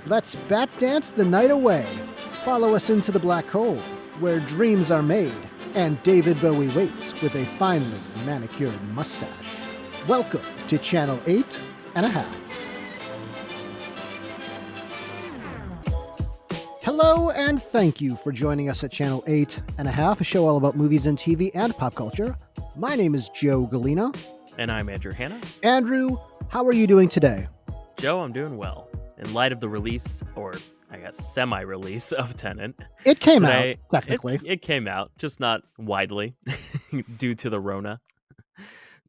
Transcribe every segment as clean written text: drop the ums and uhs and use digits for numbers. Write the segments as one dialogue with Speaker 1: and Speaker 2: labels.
Speaker 1: Let's bat dance the night away. Follow us into the black hole, where dreams are made, and David Bowie waits with a finely manicured mustache. Welcome to Channel 8 and a half. Hello, and thank you for joining us at Channel 8 and a half, a show all about movies and TV and pop culture. My name is Joe Galena.
Speaker 2: And I'm Andrew Hanna.
Speaker 1: Andrew, how are you doing today?
Speaker 2: Joe, I'm doing well. In light of the release, or I guess semi-release of Tenet.
Speaker 1: It came out, technically.
Speaker 2: It came out, just not widely, due to the Rona.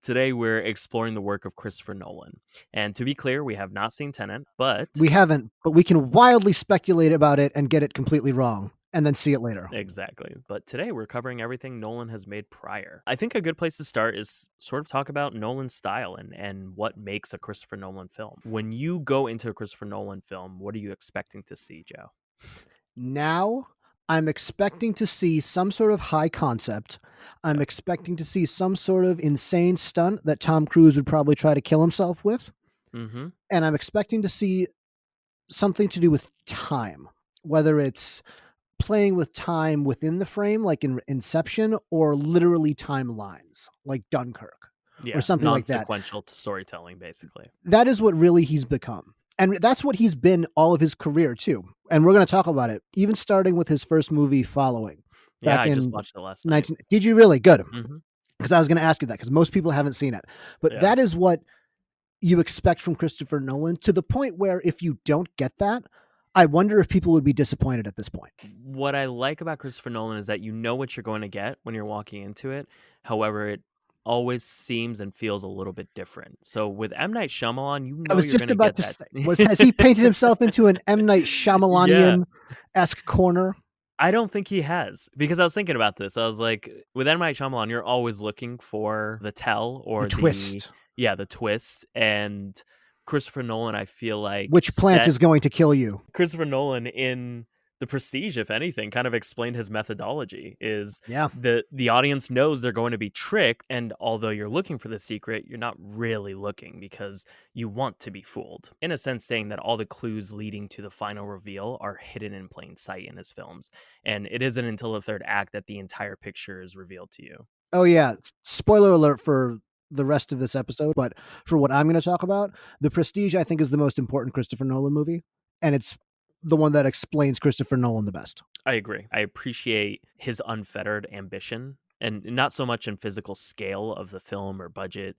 Speaker 2: Today, we're exploring the work of Christopher Nolan. And to be clear, we have not seen Tenet, but...
Speaker 1: We haven't, but we can wildly speculate about it and get it completely wrong, and then see it later.
Speaker 2: Exactly. But today, we're covering everything Nolan has made prior. I think a good place to start is sort of talk about Nolan's style and what makes a Christopher Nolan film. When you go into a Christopher Nolan film, what are you expecting to see, Joe?
Speaker 1: Now, I'm expecting to see some sort of high concept. I'm expecting to see some sort of insane stunt that Tom Cruise would probably try to kill himself with.
Speaker 2: Mm-hmm.
Speaker 1: And I'm expecting to see something to do with time, whether it's playing with time within the frame, like in Inception, or literally timelines, like Dunkirk, or something like that.
Speaker 2: Non-sequential storytelling, basically.
Speaker 1: That is what really he's become. And that's what he's been all of his career, too. And we're going to talk about it, even starting with his first movie, Following.
Speaker 2: Yeah, I just watched it last night.
Speaker 1: Did you really? Good.
Speaker 2: Mm-hmm.
Speaker 1: Because I was going to ask you that, because most people haven't seen it. But that is what you expect from Christopher Nolan, to the point where if you don't get that, I wonder if people would be disappointed at this point.
Speaker 2: What I like about Christopher Nolan is that you know what you're going to get when you're walking into it. However, it always seems and feels a little bit different. So with M. Night Shyamalan, you know
Speaker 1: I was
Speaker 2: you're
Speaker 1: just
Speaker 2: going
Speaker 1: about
Speaker 2: to
Speaker 1: to
Speaker 2: get
Speaker 1: say, has he painted himself into an M. Night Shyamalanian-esque corner?
Speaker 2: I don't think he has, because I was thinking about this. I was like, with M. Night Shyamalan, you're always looking for the tell or
Speaker 1: the twist.
Speaker 2: The twist. And Christopher Nolan, I feel like...
Speaker 1: Which plant is going to kill you?
Speaker 2: Christopher Nolan in The Prestige, if anything, kind of explained his methodology. The audience knows they're going to be tricked, and although you're looking for the secret, you're not really looking because you want to be fooled. In a sense, saying that all the clues leading to the final reveal are hidden in plain sight in his films. And it isn't until the third act that the entire picture is revealed to you.
Speaker 1: Oh, yeah. Spoiler alert for the rest of this episode, but for what I'm going to talk about, The Prestige, I think, is the most important Christopher Nolan movie, and it's the one that explains Christopher Nolan the best.
Speaker 2: I agree. I appreciate his unfettered ambition, and not so much in physical scale of the film or budget,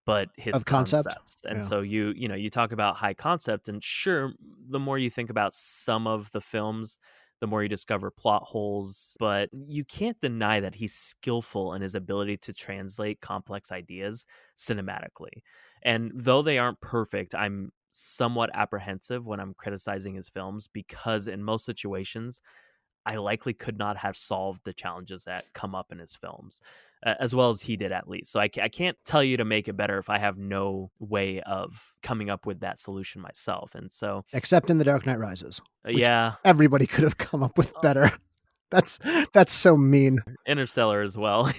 Speaker 2: but his concepts. And so you talk about high concept, and sure, the more you think about some of the films, the more you discover plot holes, but you can't deny that he's skillful in his ability to translate complex ideas cinematically. And though they aren't perfect, I'm somewhat apprehensive when I'm criticizing his films, because in most situations, I likely could not have solved the challenges that come up in his films, as well as he did, at least. So I can't tell you to make it better if I have no way of coming up with that solution myself. And so,
Speaker 1: except in The Dark Knight Rises, everybody could have come up with better. That's so mean.
Speaker 2: Interstellar as well.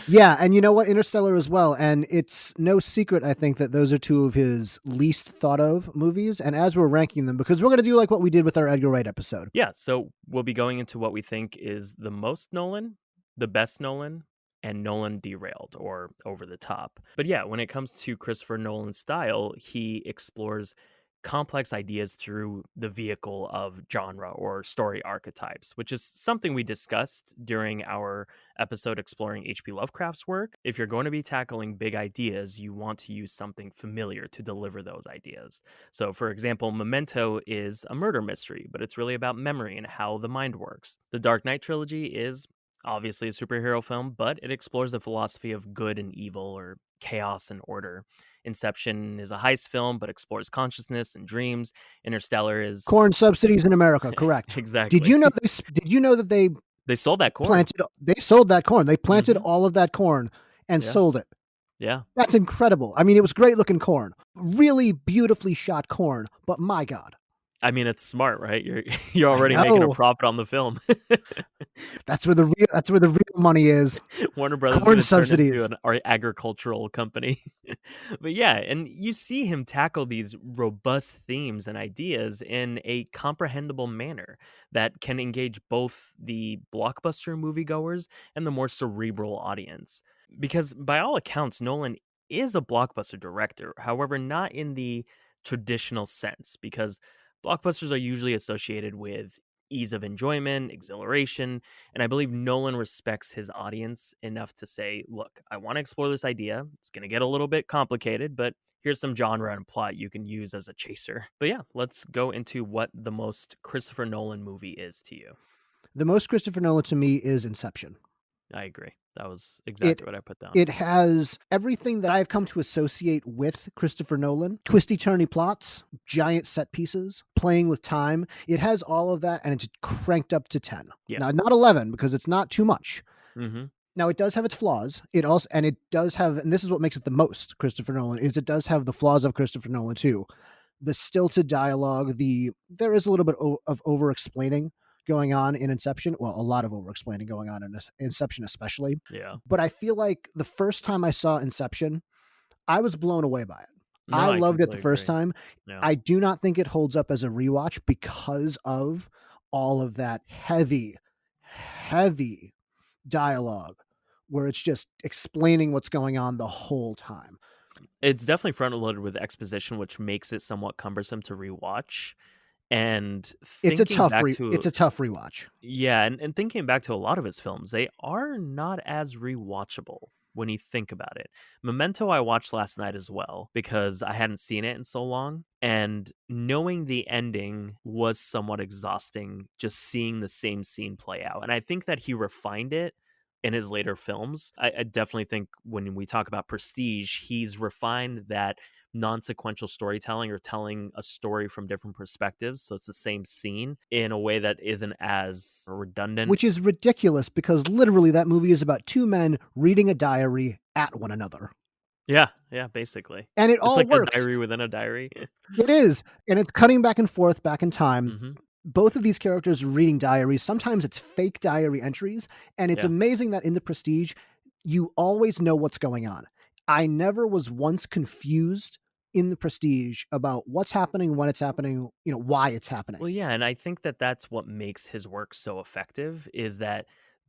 Speaker 1: Yeah, and you know what? Interstellar as well. And it's no secret, I think, that those are two of his least thought of movies. And as we're ranking them, because we're going to do like what we did with our Edgar Wright episode.
Speaker 2: Yeah, so we'll be going into what we think is the most Nolan, the best Nolan, and Nolan derailed or over the top. But yeah, when it comes to Christopher Nolan's style, he explores complex ideas through the vehicle of genre or story archetypes, which is something we discussed during our episode exploring H.P. Lovecraft's work. If you're going to be tackling big ideas, you want to use something familiar to deliver those ideas. So, for example, Memento is a murder mystery, but it's really about memory and how the mind works. The Dark Knight trilogy is obviously a superhero film, but it explores the philosophy of good and evil, or chaos and order. Inception is a heist film, but explores consciousness and dreams. Interstellar is
Speaker 1: corn subsidies in America. Correct.
Speaker 2: Exactly.
Speaker 1: Did you know that they sold that corn? They sold that corn. They planted all of that corn and sold it.
Speaker 2: Yeah.
Speaker 1: That's incredible. I mean, it was great looking corn, really beautifully shot corn, but my God.
Speaker 2: I mean, it's smart, right? You're you're
Speaker 1: I
Speaker 2: already making a
Speaker 1: know.
Speaker 2: profit on the film.
Speaker 1: That's where the real money is.
Speaker 2: Warner Brothers is
Speaker 1: Corn
Speaker 2: gonna turn into
Speaker 1: subsidies.
Speaker 2: an agricultural company. But yeah, and you see him tackle these robust themes and ideas in a comprehensible manner that can engage both the blockbuster moviegoers and the more cerebral audience. Because by all accounts, Nolan is a blockbuster director, however, not in the traditional sense, because blockbusters are usually associated with ease of enjoyment, exhilaration, and I believe Nolan respects his audience enough to say, look, I want to explore this idea. It's going to get a little bit complicated, but here's some genre and plot you can use as a chaser. But yeah, let's go into what the most Christopher Nolan movie is to you.
Speaker 1: The most Christopher Nolan to me is Inception.
Speaker 2: I agree. That was
Speaker 1: It
Speaker 2: exactly what I put down.
Speaker 1: it has everything that I've come to associate with Christopher Nolan. Twisty turny plots, giant set pieces, playing with time. It has all of that and it's cranked up to 10.
Speaker 2: Yeah.
Speaker 1: Now, not 11 because it's not too much.
Speaker 2: Hmm.
Speaker 1: Now it does have its flaws. It does have, and this is what makes it the most Christopher Nolan, is it does have the flaws of Christopher Nolan too. The stilted dialogue, there is a little bit of over explaining going on in Inception. Well, a lot of over explaining going on in Inception, especially.
Speaker 2: Yeah.
Speaker 1: But I feel like the first time I saw Inception, I was blown away by it.
Speaker 2: No,
Speaker 1: I
Speaker 2: I
Speaker 1: loved it the
Speaker 2: completely
Speaker 1: first
Speaker 2: agree.
Speaker 1: time.
Speaker 2: Yeah.
Speaker 1: I do not think it holds up as a rewatch because of all of that heavy, heavy dialogue where it's just explaining what's going on the whole time.
Speaker 2: It's definitely front loaded with exposition, which makes it somewhat cumbersome to rewatch. And thinking back
Speaker 1: It's
Speaker 2: to
Speaker 1: a tough rewatch.
Speaker 2: Yeah, and thinking back to a lot of his films, they are not as rewatchable when you think about it. Memento I watched last night as well because I hadn't seen it in so long, and knowing the ending was somewhat exhausting just seeing the same scene play out. And I think that he refined it in his later films. I definitely think when we talk about Prestige, he's refined that non-sequential storytelling or telling a story from different perspectives, so it's the same scene in a way that isn't as redundant.
Speaker 1: Which is ridiculous because literally that movie is about two men reading a diary at one another.
Speaker 2: Yeah, yeah, basically.
Speaker 1: And it
Speaker 2: It's
Speaker 1: all
Speaker 2: like a
Speaker 1: works.
Speaker 2: diary within a diary.
Speaker 1: It is. And it's cutting back and forth, back in time.
Speaker 2: Mhm.
Speaker 1: Both of these characters are reading diaries. Sometimes it's fake diary entries. And it's
Speaker 2: Yeah.
Speaker 1: amazing that in The Prestige, you always know what's going on. I never was once confused in The Prestige about what's happening, when it's happening, why it's happening.
Speaker 2: Well, yeah, and I think that that's what makes his work so effective is that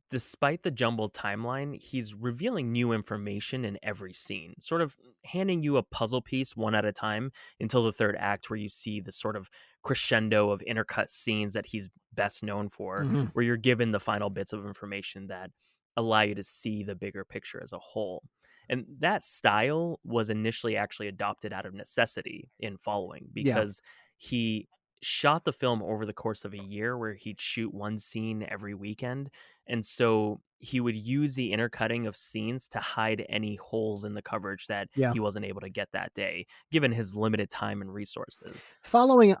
Speaker 2: despite the jumbled timeline, he's revealing new information in every scene, sort of handing you a puzzle piece one at a time until the third act, where you see the sort of crescendo of intercut scenes that he's best known for,
Speaker 1: Mhm.
Speaker 2: where you're given the final bits of information that allow you to see the bigger picture as a whole. And that style was initially actually adopted out of necessity in following
Speaker 1: Yeah.
Speaker 2: because he shot the film over the course of a year where he'd shoot one scene every weekend. And so he would use the intercutting of scenes to hide any holes in the coverage that
Speaker 1: Yeah.
Speaker 2: he wasn't able to get that day, given his limited time and resources.
Speaker 1: Following,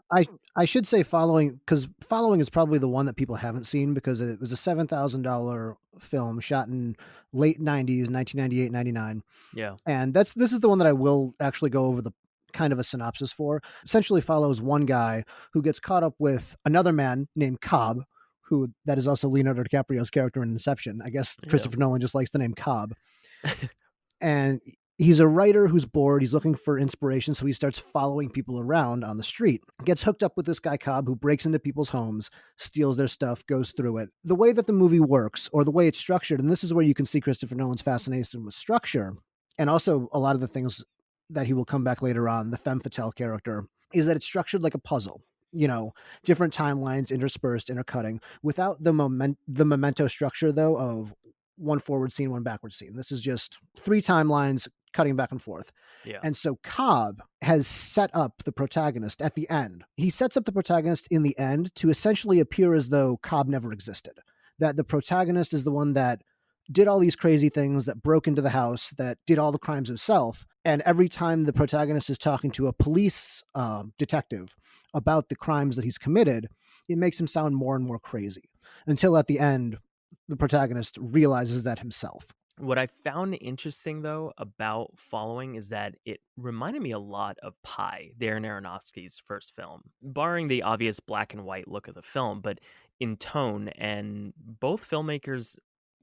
Speaker 1: I should say following, because following is probably the one that people haven't seen because it was a $7,000 film shot in late 90s, 1998, 99.
Speaker 2: Yeah.
Speaker 1: And this is the one that I will actually go over the kind of a synopsis for. Essentially follows one guy who gets caught up with another man named Cobb, who that is also Leonardo DiCaprio's character in Inception. I guess
Speaker 2: Yeah.
Speaker 1: Christopher Nolan just likes the name Cobb. And he's a writer who's bored. He's looking for inspiration. So he starts following people around on the street, gets hooked up with this guy, Cobb, who breaks into people's homes, steals their stuff, goes through it. The way that the movie works or the way it's structured, and this is where you can see Christopher Nolan's fascination with structure and also a lot of the things that he will come back later on, the femme fatale character, is that it's structured like a puzzle. Different timelines interspersed, intercutting, without the memento structure though of one forward scene, one backward scene. This is just three timelines cutting back and forth.
Speaker 2: Yeah.
Speaker 1: And so Cobb has set up the protagonist at the end. He sets up the protagonist in the end to essentially appear as though Cobb never existed. That the protagonist is the one that did all these crazy things, that broke into the house, that did all the crimes himself. And every time the protagonist is talking to a police detective about the crimes that he's committed, it makes him sound more and more crazy until at the end, the protagonist realizes that himself.
Speaker 2: What I found interesting though about Following is that it reminded me a lot of Pi, Darren Aronofsky's first film, barring the obvious black and white look of the film, but in tone. And both filmmakers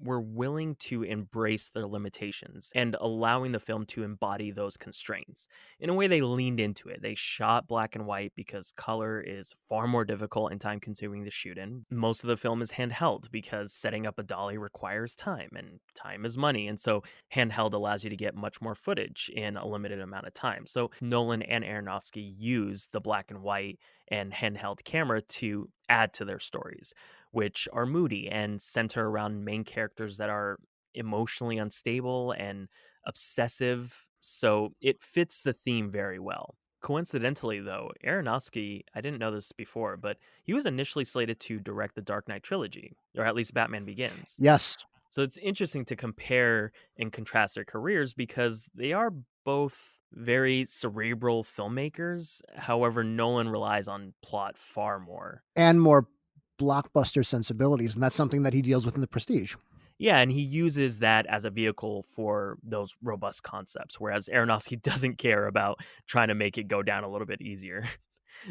Speaker 2: were willing to embrace their limitations and allowing the film to embody those constraints. In a way, they leaned into it. They shot black and white because color is far more difficult and time consuming to shoot in. Most of the film is handheld because setting up a dolly requires time, and time is money. And so handheld allows you to get much more footage in a limited amount of time. So Nolan and Aronofsky use the black and white and handheld camera to add to their stories, which are moody and center around main characters that are emotionally unstable and obsessive. So it fits the theme very well. Coincidentally, though, Aronofsky, I didn't know this before, but he was initially slated to direct the Dark Knight trilogy, or at least Batman Begins.
Speaker 1: Yes,
Speaker 2: So it's interesting to compare and contrast their careers because they are both very cerebral filmmakers. However, Nolan relies on plot far more.
Speaker 1: and more blockbuster sensibilities, and that's something that he deals with in The Prestige.
Speaker 2: Yeah, and he uses that as a vehicle for those robust concepts, whereas Aronofsky doesn't care about trying to make it go down a little bit easier.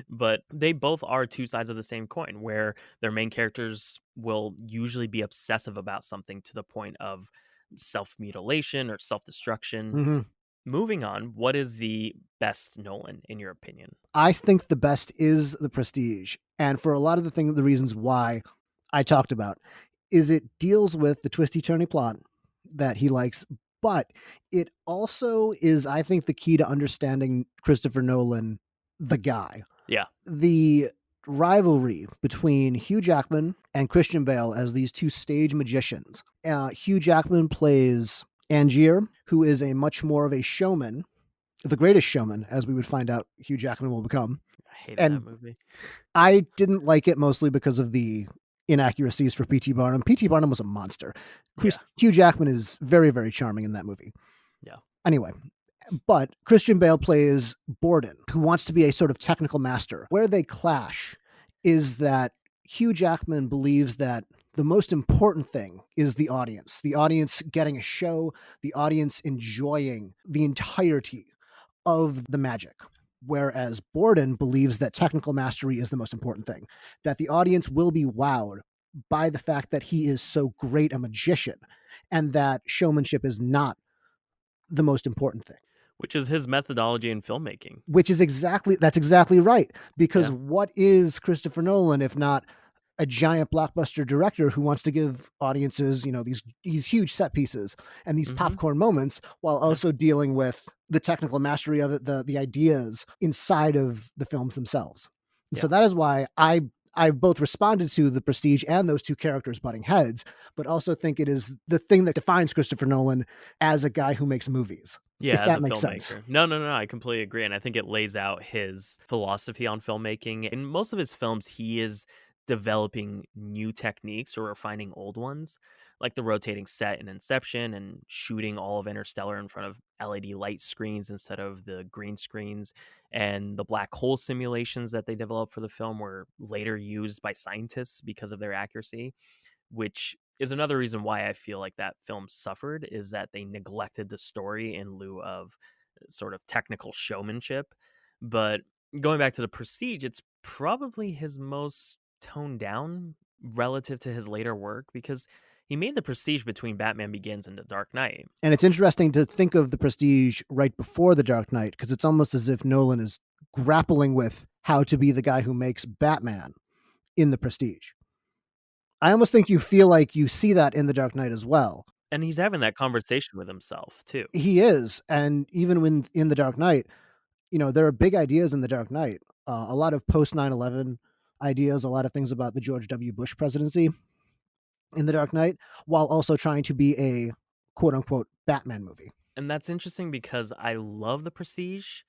Speaker 2: But they both are two sides of the same coin, where their main characters will usually be obsessive about something to the point of self mutilation or self destruction.
Speaker 1: Mhm.
Speaker 2: Moving on, what is the best Nolan in your opinion?
Speaker 1: I think the best is The Prestige, and for a lot of the reasons why I talked about, is it deals with the twisty-turny plot that he likes, but it also is, I think, the key to understanding Christopher Nolan, the guy.
Speaker 2: Yeah.
Speaker 1: The rivalry between Hugh Jackman and Christian Bale as these two stage magicians. Hugh Jackman plays Angier, who is a much more of a showman, the greatest showman, as we would find out Hugh Jackman will become.
Speaker 2: I hated that
Speaker 1: And
Speaker 2: movie.
Speaker 1: I didn't like it mostly because of the inaccuracies for P.T. Barnum. P.T. Barnum was a monster.
Speaker 2: Yeah.
Speaker 1: Hugh Jackman is very, very charming in that movie.
Speaker 2: Yeah.
Speaker 1: Anyway, but Christian Bale plays Borden, who wants to be a sort of technical master. Where they clash is that Hugh Jackman believes that the most important thing is the audience getting a show, the audience enjoying the entirety of the magic. Whereas Borden believes that technical mastery is the most important thing, that the audience will be wowed by the fact that he is so great a magician, and that showmanship is not the most important thing.
Speaker 2: Which is his methodology in filmmaking.
Speaker 1: Which is that's exactly right. Because
Speaker 2: Yeah.
Speaker 1: what is Christopher Nolan if not a giant blockbuster director who wants to give audiences, these huge set pieces and these
Speaker 2: Hmm.
Speaker 1: popcorn moments while
Speaker 2: Yeah.
Speaker 1: also dealing with the technical mastery of it, the ideas inside of the films themselves. And so
Speaker 2: Yeah.
Speaker 1: that is why I both responded to The Prestige and those two characters butting heads, but also think it is the thing that defines Christopher Nolan as a guy who makes movies, if
Speaker 2: Yeah, as
Speaker 1: that
Speaker 2: a
Speaker 1: makes sense.
Speaker 2: filmmaker. No, no, no, I completely agree, and I think it lays out his philosophy on filmmaking. In most of his films, he is developing new techniques or refining old ones, like the rotating set in Inception and shooting all of Interstellar in front of LED light screens instead of the green screens, and the black hole simulations that they developed for the film were later used by scientists because of their accuracy, which is another reason why I feel like that film suffered, is that they neglected the story in lieu of sort of technical showmanship. But going back to The Prestige, it's probably his most toned down relative to his later work because he made The Prestige between Batman Begins and The Dark Knight.
Speaker 1: And it's interesting to think of The Prestige right before The Dark Knight, because it's almost as if Nolan is grappling with how to be the guy who makes Batman in The Prestige. I almost think you feel like you see that in The Dark Knight as well.
Speaker 2: And he's having that conversation with himself too.
Speaker 1: He is, and even when in The Dark Knight, there are big ideas in The Dark Knight. A lot of post 9/11 ideas, a lot of things about the George W. Bush presidency in The Dark Knight, while also trying to be a quote unquote Batman movie.
Speaker 2: And that's interesting because I love The Prestige,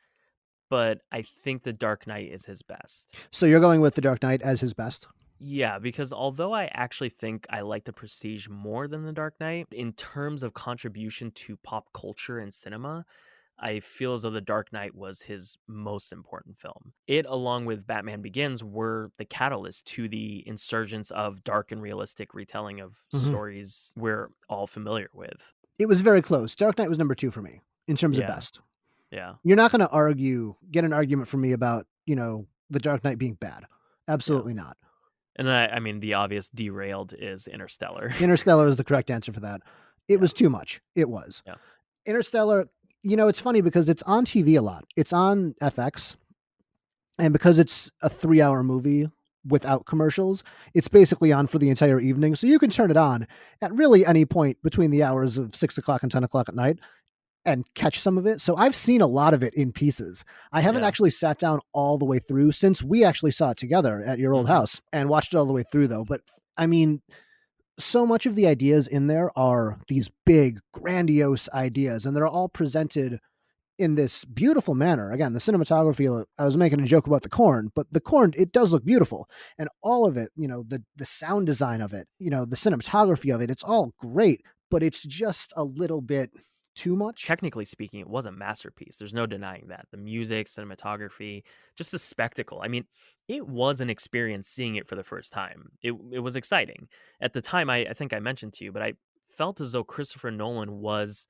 Speaker 2: but I think The Dark Knight is his best.
Speaker 1: So you're going with The Dark Knight as his best.
Speaker 2: Yeah, because although I actually think I like The Prestige more than The Dark Knight, in terms of contribution to pop culture and cinema, I feel as though The Dark Knight was his most important film. It, along with Batman Begins, were the catalyst to the insurgence of dark and realistic retelling of
Speaker 1: Mhm.
Speaker 2: stories we're all familiar with.
Speaker 1: It was very close. Dark Knight was number 2 for me in terms of
Speaker 2: Yeah,
Speaker 1: best.
Speaker 2: yeah,
Speaker 1: You're not gonna get an argument from me about, The Dark Knight being bad.
Speaker 2: yeah.
Speaker 1: Absolutely not.
Speaker 2: And I mean, the obvious derailed is Interstellar.
Speaker 1: Interstellar is the correct answer for that. It
Speaker 2: Yeah,
Speaker 1: was too much. It was.
Speaker 2: yeah.
Speaker 1: Interstellar, it's funny because it's on TV a lot. It's on FX, and because it's a 3-hour movie without commercials, it's basically on for the entire evening, so you can turn it on at really any point between the hours of 6 o'clock and 10 o'clock at night and catch some of it. So I've seen a lot of it in pieces. I haven't
Speaker 2: Yeah.
Speaker 1: actually sat down all the way through since we actually saw it together at your old
Speaker 2: Mhm.
Speaker 1: house and watched it all the way through, though. But I mean, so much of the ideas in there are these big, grandiose ideas, and they're all presented in this beautiful manner. Again, the cinematography, I was making a joke about the corn, but the corn, it does look beautiful. And all of it, the sound design of it, the cinematography of it, it's all great, but it's just a little bit too much.
Speaker 2: Technically speaking, it was a masterpiece. There's no denying that. The music, cinematography, just a spectacle. I mean, it was an experience seeing it for the first time. It was exciting. At the time, I think I mentioned to you, but I felt as though Christopher Nolan was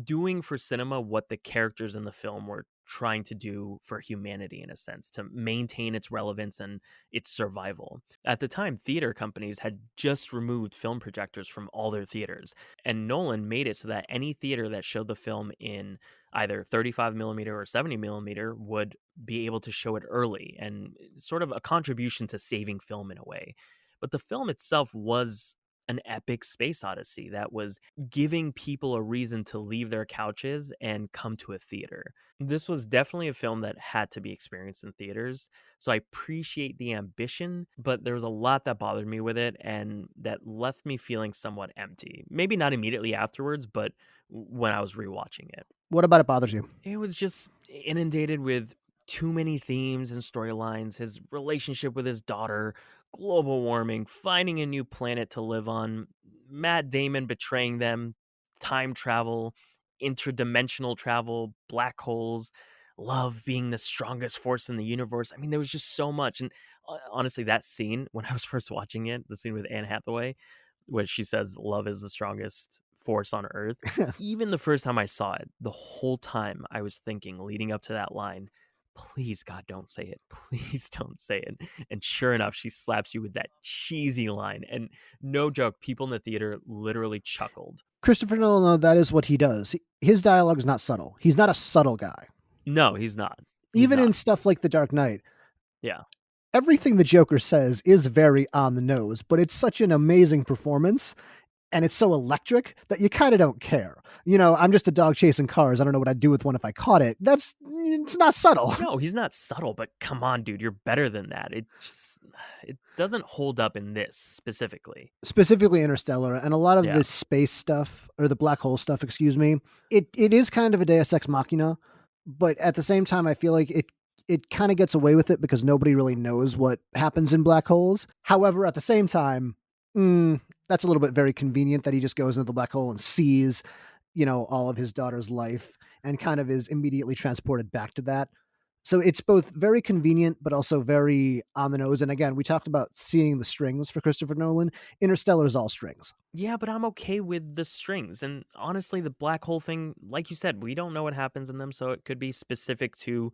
Speaker 2: doing for cinema what the characters in the film were trying to do for humanity, in a sense, to maintain its relevance and its survival. At the time, theater companies had just removed film projectors from all their theaters, and Nolan made it so that any theater that showed the film in either 35 millimeter or 70 millimeter would be able to show it early, and sort of a contribution to saving film in a way. But the film itself was an epic space odyssey that was giving people a reason to leave their couches and come to a theater. This was definitely a film that had to be experienced in theaters. So I appreciate the ambition, but there was a lot that bothered me with it and that left me feeling somewhat empty. Maybe not immediately afterwards, but when I was rewatching it.
Speaker 1: What about it bothers you?
Speaker 2: It was just inundated with too many themes and storylines. His relationship with his daughter, global warming, finding a new planet to live on, Matt Damon betraying them, time travel, interdimensional travel, black holes, love being the strongest force in the universe. I mean, there was just so much. And honestly, that scene, when I was first watching it, the scene with Anne Hathaway, where she says love is the strongest force on earth, even the first time I saw it, the whole time I was thinking leading up to that line, please God, don't say it. Please don't say it. And sure enough, she slaps you with that cheesy line. And no joke, people in the theater literally chuckled.
Speaker 1: Christopher Nolan, that is what he does. His dialogue is not subtle. He's not a subtle guy.
Speaker 2: No, he's not. He's
Speaker 1: Even
Speaker 2: not.
Speaker 1: in stuff like The Dark Knight,
Speaker 2: Yeah.
Speaker 1: everything the Joker says is very on the nose, but it's such an amazing performance and it's so electric that you kind of don't care. I'm just a dog chasing cars. I don't know what I'd do with one if I caught it. It's not subtle.
Speaker 2: No, he's not subtle, but come on, dude, you're better than that. It doesn't hold up in this specifically.
Speaker 1: Specifically Interstellar and a lot of
Speaker 2: Yeah.
Speaker 1: this space stuff or the black hole stuff, excuse me. It is kind of a Deus Ex Machina, but at the same time, I feel like it kind of gets away with it because nobody really knows what happens in black holes. However, at the same time, that's a little bit very convenient that he just goes into the black hole and sees, all of his daughter's life and kind of is immediately transported back to that. So it's both very convenient, but also very on the nose. And again, we talked about seeing the strings for Christopher Nolan. Interstellar is all strings.
Speaker 2: Yeah, but I'm okay with the strings. And honestly, the black hole thing, like you said, we don't know what happens in them, so it could be specific to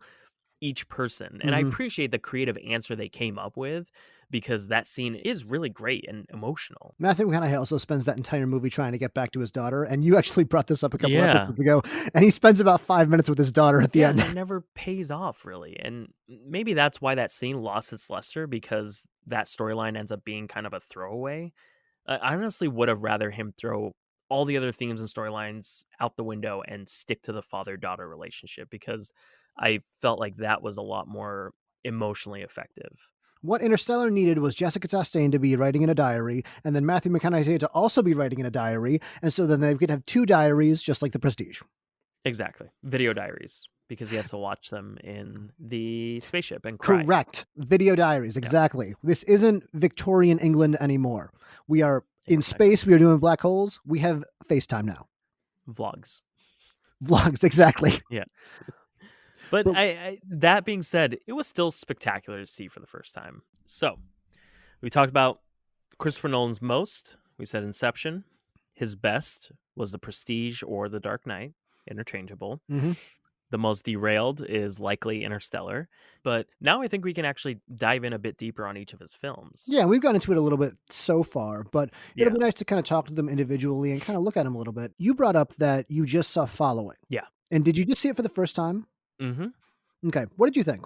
Speaker 2: each person. And I
Speaker 1: hmm
Speaker 2: appreciate the creative answer they came up with because that scene is really great and emotional.
Speaker 1: Matthew McConaughey also spends that entire movie trying to get back to his daughter. And you actually brought this up a couple
Speaker 2: Yeah.
Speaker 1: episodes ago. And he spends about 5 minutes with his daughter at the
Speaker 2: Yeah, and
Speaker 1: end.
Speaker 2: it never pays off really. And maybe that's why that scene lost its luster because that storyline ends up being kind of a throwaway. I honestly would have rather him throw all the other themes and storylines out the window and stick to the father-daughter relationship because I felt like that was a lot more emotionally effective.
Speaker 1: What Interstellar needed was Jessica Chastain to be writing in a diary, and then Matthew McConaughey to also be writing in a diary, and so then they could have two diaries, just like The Prestige.
Speaker 2: Exactly. Video diaries because he has to watch them in the spaceship and cry.
Speaker 1: Correct. Video diaries,
Speaker 2: Yeah,
Speaker 1: exactly. This isn't Victorian England anymore. We are in
Speaker 2: exactly.
Speaker 1: space. We are doing black holes. We have FaceTime now.
Speaker 2: Vlogs.
Speaker 1: Vlogs, exactly.
Speaker 2: Yeah. But
Speaker 1: But
Speaker 2: I that being said, it was still spectacular to see for the first time. So, we talked about Christopher Nolan's most. We said Inception, His best was The Prestige or The Dark Knight, interchangeable.
Speaker 1: Mhm.
Speaker 2: The most derailed is likely Interstellar. But now I think we can actually dive in a bit deeper on each of his films.
Speaker 1: Yeah, we've gone into it a little bit so far, but it'll
Speaker 2: Yeah.
Speaker 1: be nice to kinda talk to them individually and kinda look at them a little bit. You brought up that you just saw Following,
Speaker 2: Yeah.
Speaker 1: and did you just see it for the first time?
Speaker 2: Hmm.
Speaker 1: Okay, what did you think?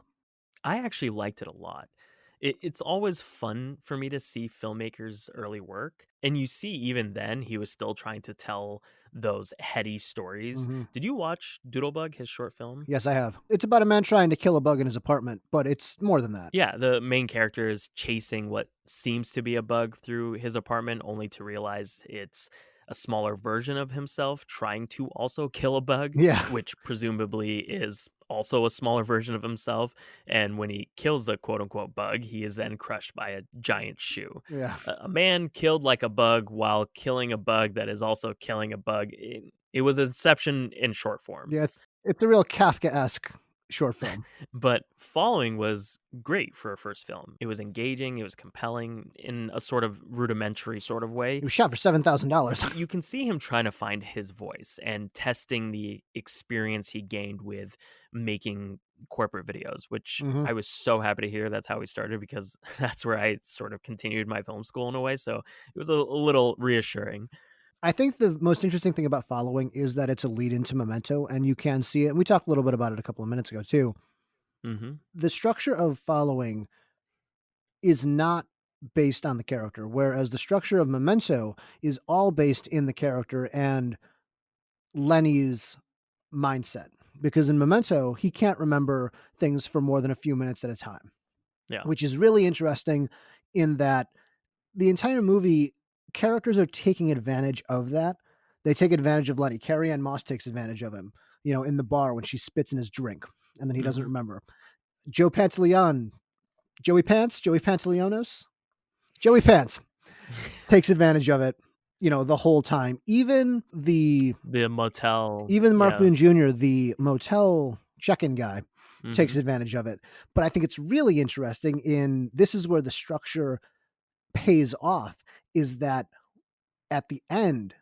Speaker 2: I actually liked it a lot. It's always fun for me to see filmmakers' early work. And you see, even then, he was still trying to tell those heady stories.
Speaker 1: Mhm.
Speaker 2: Did you watch Doodlebug, his short film?
Speaker 1: Yes, I have. It's about a man trying to kill a bug in his apartment, but it's more than that.
Speaker 2: Yeah, the main character is chasing what seems to be a bug through his apartment, only to realize it's a smaller version of himself trying to also kill a bug,
Speaker 1: Yeah,
Speaker 2: which presumably is also a smaller version of himself. And when he kills the quote unquote bug, he is then crushed by a giant shoe.
Speaker 1: yeah.
Speaker 2: A man killed like a bug while killing a bug that is also killing a bug. It was Inception in short form.
Speaker 1: Yeah, it's a real Kafkaesque short film.
Speaker 2: But Following was great for a first film. It was engaging, it was compelling in a sort of rudimentary sort of way.
Speaker 1: It was shot for $7,000.
Speaker 2: You can see him trying to find his voice and testing the experience he gained with making corporate videos, which
Speaker 1: Mhm.
Speaker 2: I was so happy to hear that's how he started because that's where I sort of continued my film school in a way. So it was a little reassuring.
Speaker 1: I think the most interesting thing about Following is that it's a lead into Memento, and you can see it, and we talked a little bit about it a couple of minutes ago too.
Speaker 2: Hmm.
Speaker 1: The structure of Following is not based on the character, whereas the structure of Memento is all based in the character and Lenny's mindset. Because in Memento, he can't remember things for more than a few minutes at a time,
Speaker 2: Yeah.
Speaker 1: which is really interesting in that the entire movie, characters are taking advantage of that. They take advantage of Lenny. Carrie Ann Moss takes advantage of him, in the bar when she spits in his drink and then he doesn't
Speaker 2: Hmm.
Speaker 1: remember. Joe Pantaleon, Joey Pantaleonos, Joey Pants takes advantage of it, the whole time.
Speaker 2: The motel.
Speaker 1: Even Mark
Speaker 2: Yeah.
Speaker 1: Boone Jr., the motel check-in guy, takes
Speaker 2: Hmm.
Speaker 1: advantage of it. But I think it's really interesting in this is where the structure pays off is that at the end,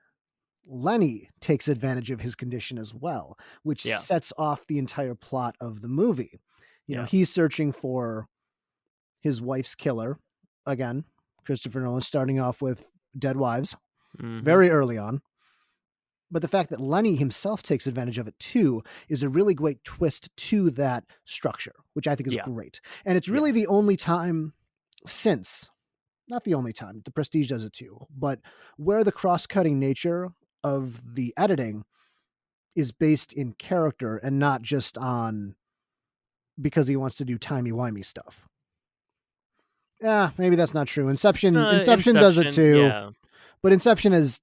Speaker 1: Lenny takes advantage of his condition as well, which
Speaker 2: Yeah.
Speaker 1: sets off the entire plot of the movie.
Speaker 2: Yeah.
Speaker 1: He's searching for his wife's killer again. Christopher Nolan starting off with Dead Wives
Speaker 2: Hmm.
Speaker 1: very early on. But the fact that Lenny himself takes advantage of it too is a really great twist to that structure, which I think is
Speaker 2: Yeah.
Speaker 1: great. And it's
Speaker 2: Yeah.
Speaker 1: really the only time since, not the only time, The Prestige does it too, but where the cross cutting nature of the editing is based in character and not just on because he wants to do timey-wimey stuff. Yeah, maybe that's not true. Inception does it
Speaker 2: Inception,
Speaker 1: too,
Speaker 2: yeah.
Speaker 1: but Inception is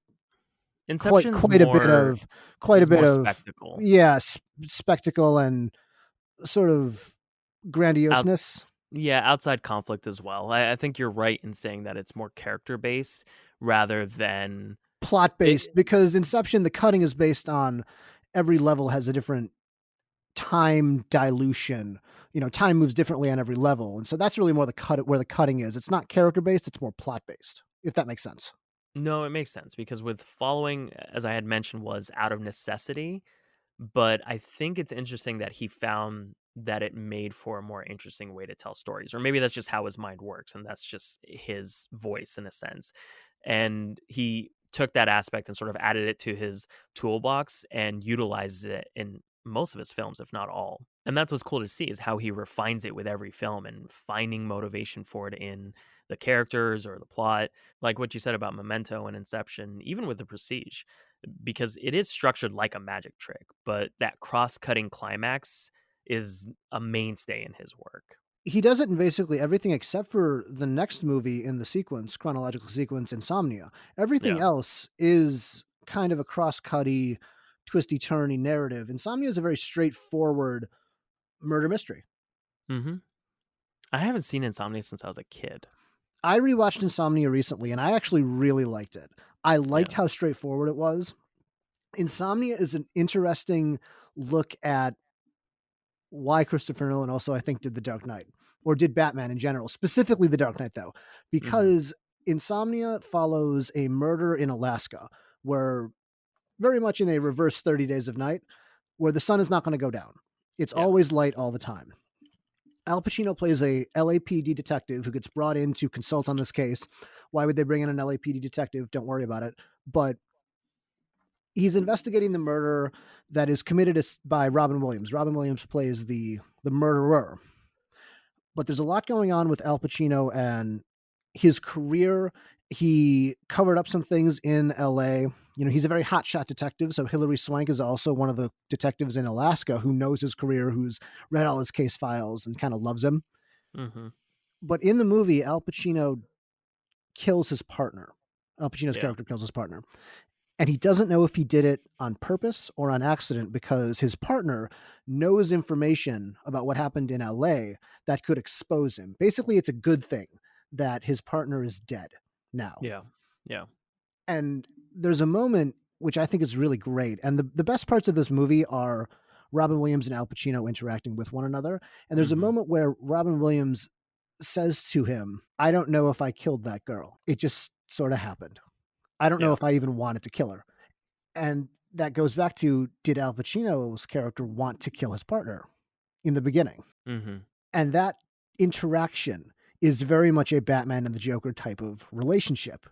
Speaker 1: quite
Speaker 2: Inception's
Speaker 1: quite a bit
Speaker 2: more
Speaker 1: of quite a
Speaker 2: is
Speaker 1: bit
Speaker 2: more
Speaker 1: of
Speaker 2: spectacle.
Speaker 1: yeah, spectacle and sort of
Speaker 2: Out
Speaker 1: grandioseness.
Speaker 2: Yeah, outside conflict as well. I think you're right in saying that it's more character based rather than
Speaker 1: Plot
Speaker 2: it.
Speaker 1: based because Inception, the cutting is based on every level has a different time dilution. Time moves differently on every level. And so that's really more the cut where the cutting is. It's not character based, it's more plot based, if that makes sense.
Speaker 2: No, it makes sense because with Following, as I had mentioned, was out of necessity. But I think it's interesting that he found that it made for a more interesting way to tell stories. Or maybe that's just how his mind works, and that's just his voice in a sense. And he took that aspect and sort of added it to his toolbox and utilizes it in most of his films, if not all. And that's what's cool to see is how he refines it with every film and finding motivation for it in the characters or the plot. Like what you said about Memento and Inception, even with The Prestige, because it is structured like a magic trick, but that cross-cutting climax is a mainstay in his work.
Speaker 1: He does it in basically everything except for the next movie in the sequence, chronological sequence, Insomnia. Everything
Speaker 2: Yeah.
Speaker 1: else is kind of a cross-cutty, twisty-turny narrative. Insomnia is a very straightforward murder mystery.
Speaker 2: Mhm. I haven't seen Insomnia since I was a kid.
Speaker 1: I rewatched Insomnia recently and I actually really liked it. I liked
Speaker 2: Yeah.
Speaker 1: how straightforward it was. Insomnia is an interesting look at why Christopher Nolan also, I think, did The Dark Knight or did Batman in general, specifically The Dark Knight, though,
Speaker 2: Mhm.
Speaker 1: because Insomnia follows a murder in Alaska We're very much in a reverse 30 Days of Night, where the sun is not going to go down. It's
Speaker 2: Yeah.
Speaker 1: always light all the time. Al Pacino plays a LAPD detective who gets brought in to consult on this case. Why would they bring in an LAPD detective? Don't worry about it. But he's investigating the murder that is committed by Robin Williams. Robin Williams plays the murderer. But there's a lot going on with Al Pacino and his career. He covered up some things in LA. You know, he's a very hotshot detective. So Hilary Swank is also one of the detectives in Alaska who knows his career, who's read all his case files and kind of loves him.
Speaker 2: Hmm.
Speaker 1: But in the movie, Al Pacino kills his partner. Al Pacino's
Speaker 2: Yeah.
Speaker 1: character kills his partner. And he doesn't know if he did it on purpose or on accident because his partner knows information about what happened in LA that could expose him. Basically, it's a good thing that his partner is dead now.
Speaker 2: Yeah. Yeah.
Speaker 1: And there's a moment which I think is really great. And the best parts of this movie are Robin Williams and Al Pacino interacting with one another. And there's a
Speaker 2: Hmm.
Speaker 1: moment where Robin Williams says to him, I don't know if I killed that girl. It just sort of happened. I don't know
Speaker 2: Yeah.
Speaker 1: if I even wanted to kill her. And that goes back to, did Al Pacino's character want to kill his partner in the beginning?
Speaker 2: Hmm.
Speaker 1: And that interaction is very much a Batman and the Joker type of relationship.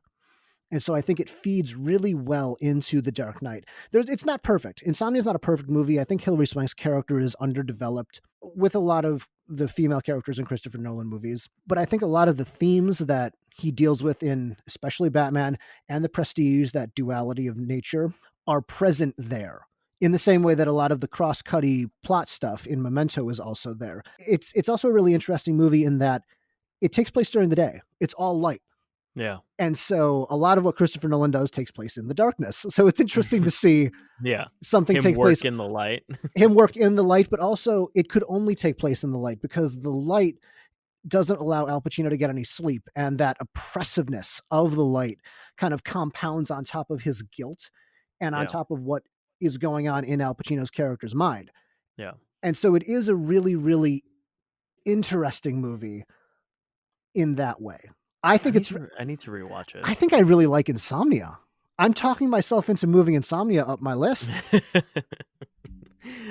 Speaker 1: And so I think it feeds really well into The Dark Knight. It's not perfect. Insomnia is not a perfect movie. I think Hilary Swank's character is underdeveloped with a lot of the female characters in Christopher Nolan movies. But I think a lot of the themes that he deals with in especially Batman and The Prestige, that duality of nature, are present there. In the same way that a lot of the cross-cutty plot stuff in Memento is also there. It's also a really interesting movie in that it takes place during the day. It's all light.
Speaker 2: Yeah.
Speaker 1: And so a lot of what Christopher Nolan does takes place in the darkness. So it's interesting to see
Speaker 2: Yeah.
Speaker 1: something
Speaker 2: Him
Speaker 1: take place,
Speaker 2: work in the light.
Speaker 1: him work in the light, but also it could only take place in the light because the light doesn't allow Al Pacino to get any sleep. And that oppressiveness of the light kind of compounds on top of his guilt and on
Speaker 2: Yeah.
Speaker 1: top of what is going on in Al Pacino's character's mind.
Speaker 2: Yeah.
Speaker 1: And so it is a really, really interesting movie in that way. I think it's
Speaker 2: I need to rewatch it.
Speaker 1: I think I really like Insomnia. I'm talking myself into moving Insomnia up my list.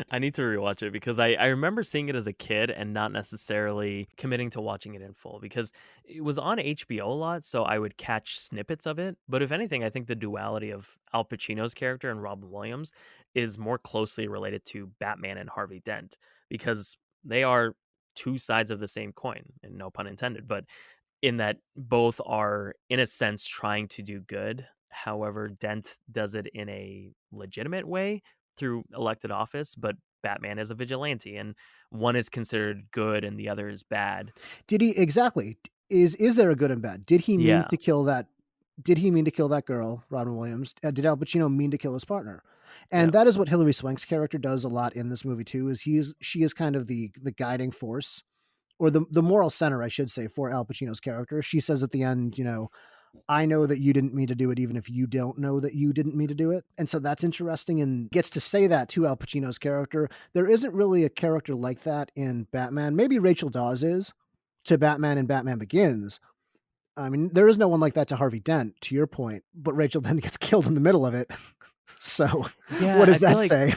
Speaker 2: I need to rewatch it because I remember seeing it as a kid and not necessarily committing to watching it in full because it was on HBO a lot, so I would catch snippets of it. But if anything, I think the duality of Al Pacino's character and Robin Williams is more closely related to Batman and Harvey Dent because they are two sides of the same coin, and no pun intended, but in that both are, in a sense, trying to do good. However, Dent does it in a legitimate way through elected office, but Batman is a vigilante, and one is considered good and the other is bad.
Speaker 1: Did he exactly? Is there a good and bad? Did he mean
Speaker 2: Yeah,
Speaker 1: to kill that? Did he mean to kill that girl, Robin Williams? Did Al Pacino mean to kill his partner? And
Speaker 2: yeah,
Speaker 1: that is what Hilary Swank's character does a lot in this movie too. Is she is kind of the guiding force or the moral center, I should say, for Al Pacino's character. She says at the end, you know, I know that you didn't mean to do it, even if you don't know that you didn't mean to do it. And so that's interesting and gets to say that to Al Pacino's character. There isn't really a character like that in Batman. Maybe Rachel Dawes is to Batman and Batman Begins. I mean, there is no one like that to Harvey Dent, to your point, but Rachel then gets killed in the middle of it. So what
Speaker 2: yeah. I
Speaker 1: does
Speaker 2: feel
Speaker 1: that
Speaker 2: like,
Speaker 1: say?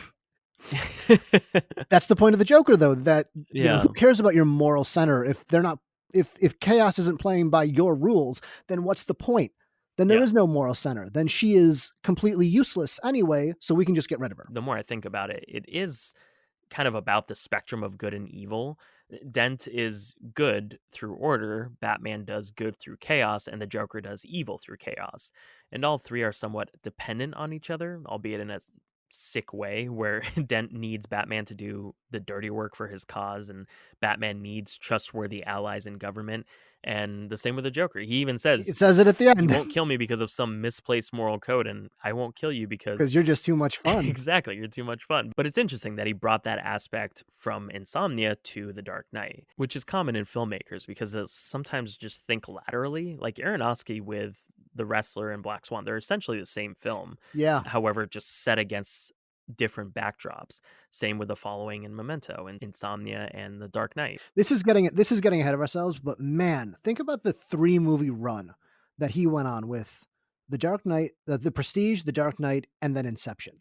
Speaker 1: That's the point of the Joker, though, that, you know,
Speaker 2: yeah,
Speaker 1: who cares about your moral center if they're not, if chaos isn't playing by your rules, then what's the point? Then there
Speaker 2: yeah.
Speaker 1: is no moral center. Then she is completely useless anyway, so we can just get rid of her.
Speaker 2: The more I think about it, it is kind of about the spectrum of good and evil. Dent is good through order, Batman does good through chaos, and the Joker does evil through chaos. And all three are somewhat dependent on each other, albeit in a sick way, where Dent needs Batman to do the dirty work for his cause, and Batman needs trustworthy allies in government. And the same with the Joker. He even says,
Speaker 1: It says it at the
Speaker 2: you
Speaker 1: end
Speaker 2: won't kill me because of some misplaced moral code, and I won't kill you because
Speaker 1: because you're just too much fun.
Speaker 2: exactly, you're too much fun. But it's interesting that he brought that aspect from Insomnia to The Dark Knight, which is common in filmmakers because they'll sometimes just think laterally. Like Aronofsky with The Wrestler and Black Swan, they're essentially the same film,
Speaker 1: Yeah.
Speaker 2: however, just set against different backdrops. Same with The Following and Memento and Insomnia and The Dark Knight.
Speaker 1: This is getting ahead of ourselves, but man, think about the 3 movie run that he went on with The Dark Knight, The Prestige, The Dark Knight, and then Inception.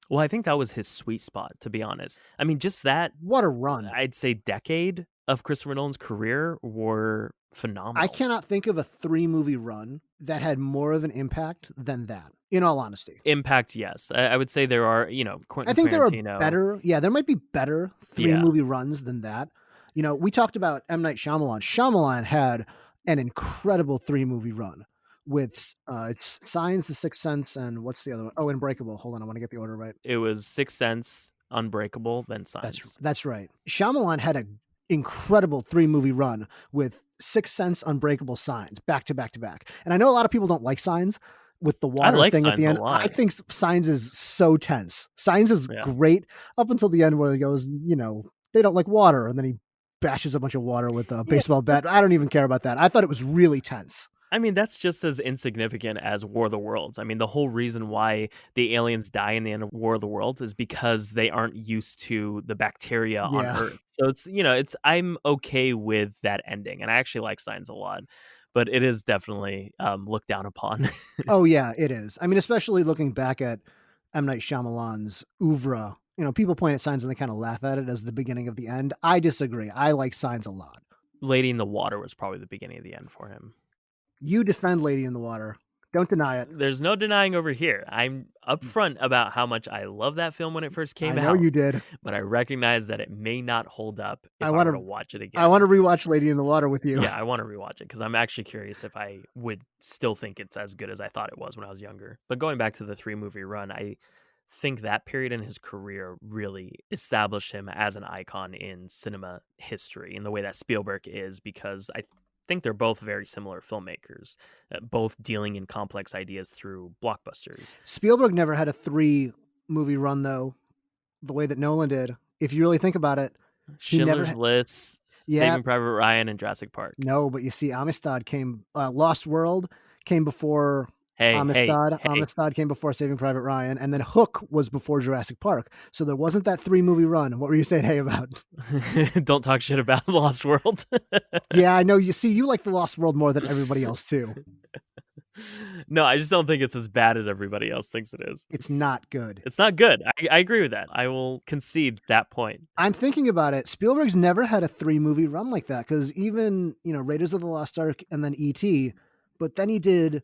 Speaker 2: Well, I think that was his sweet spot, to be honest. I mean, just that,
Speaker 1: What a run.
Speaker 2: I'd say decade of Christopher Nolan's career were
Speaker 1: I
Speaker 2: phenomenal.
Speaker 1: cannot think of a 3-movie run that had more of an impact than that, in all honesty.
Speaker 2: Impact, yes. I would say there are,
Speaker 1: I
Speaker 2: Quentin
Speaker 1: think there are
Speaker 2: Tarantino.
Speaker 1: better there might be better
Speaker 2: Yeah,
Speaker 1: 3-movie runs than that. We talked about M. Night Shyamalan. Shyamalan had an incredible 3-movie run with, it's Signs, The Sixth Sense, and what's the other one? Oh, Unbreakable. Hold on, I wanna get the order right.
Speaker 2: it was Sixth Sense, Unbreakable, then Signs.
Speaker 1: That's right. Shyamalan had an incredible 3-movie run with Sixth Sense, Unbreakable, Signs, back to back to back. And I know a lot of people don't like Signs with the
Speaker 2: I
Speaker 1: water
Speaker 2: like
Speaker 1: thing at
Speaker 2: Signs
Speaker 1: the
Speaker 2: a
Speaker 1: end. I
Speaker 2: lot.
Speaker 1: think Signs is so tense. Signs is
Speaker 2: Yeah.
Speaker 1: great up until the end where he goes, they don't like water, and then he bashes a bunch of water with a
Speaker 2: Yeah.
Speaker 1: baseball bat. I don't even care about that. I thought it was really tense.
Speaker 2: I mean, that's just as insignificant as War of the Worlds. I mean, the whole reason why the aliens die in the end of War of the Worlds is because they aren't used to the bacteria on
Speaker 1: Yeah.
Speaker 2: Earth. So I'm okay with that ending, and I actually like Signs a lot, but it is definitely looked down upon.
Speaker 1: Oh yeah, it is. I mean, especially looking back at M. Night Shyamalan's oeuvre, people point at Signs and they kind of laugh at it as the beginning of the end. I disagree. I like Signs a lot.
Speaker 2: Lady in the Water was probably the beginning of the end for him.
Speaker 1: You defend Lady in the Water. Don't deny it.
Speaker 2: There's no denying over here. I'm upfront about how much I love that film when it first came
Speaker 1: I know
Speaker 2: out,
Speaker 1: you did.
Speaker 2: but I recognize that it may not hold up
Speaker 1: I
Speaker 2: if I
Speaker 1: want
Speaker 2: were to
Speaker 1: to.
Speaker 2: watch it
Speaker 1: I want
Speaker 2: again.
Speaker 1: to rewatch Lady in the Water with you.
Speaker 2: Yeah, I wanna rewatch it because I'm actually curious if I would still think it's as good as I thought it was when I was younger. But going back to the 3-movie run, I think that period in his career really established him as an icon in cinema history in the way that Spielberg is, because I think they're both very similar filmmakers, both dealing in complex ideas through blockbusters.
Speaker 1: Spielberg never had a 3-movie run though, the way that Nolan did. If you really think about it, he never.
Speaker 2: Schindler's List,
Speaker 1: Yeah,
Speaker 2: Saving Private Ryan, and Jurassic Park.
Speaker 1: no, but you see, Amistad came. Lost World came before
Speaker 2: Hey, hey,
Speaker 1: Amistad.
Speaker 2: hey.
Speaker 1: Amistad came before Saving Private Ryan, and then Hook was before Jurassic Park. So there wasn't that 3-movie run. What were you saying, hey, about?
Speaker 2: Don't talk shit about Lost World.
Speaker 1: Yeah, I know. You see, you like the Lost World more than everybody else too.
Speaker 2: No, I just don't think it's as bad as everybody else thinks it is.
Speaker 1: It's not good.
Speaker 2: It's not good. I agree with that. I will concede that point.
Speaker 1: I'm thinking about it. Spielberg's never had a 3-movie run like that because even Raiders of the Lost Ark and then E.T., but then he did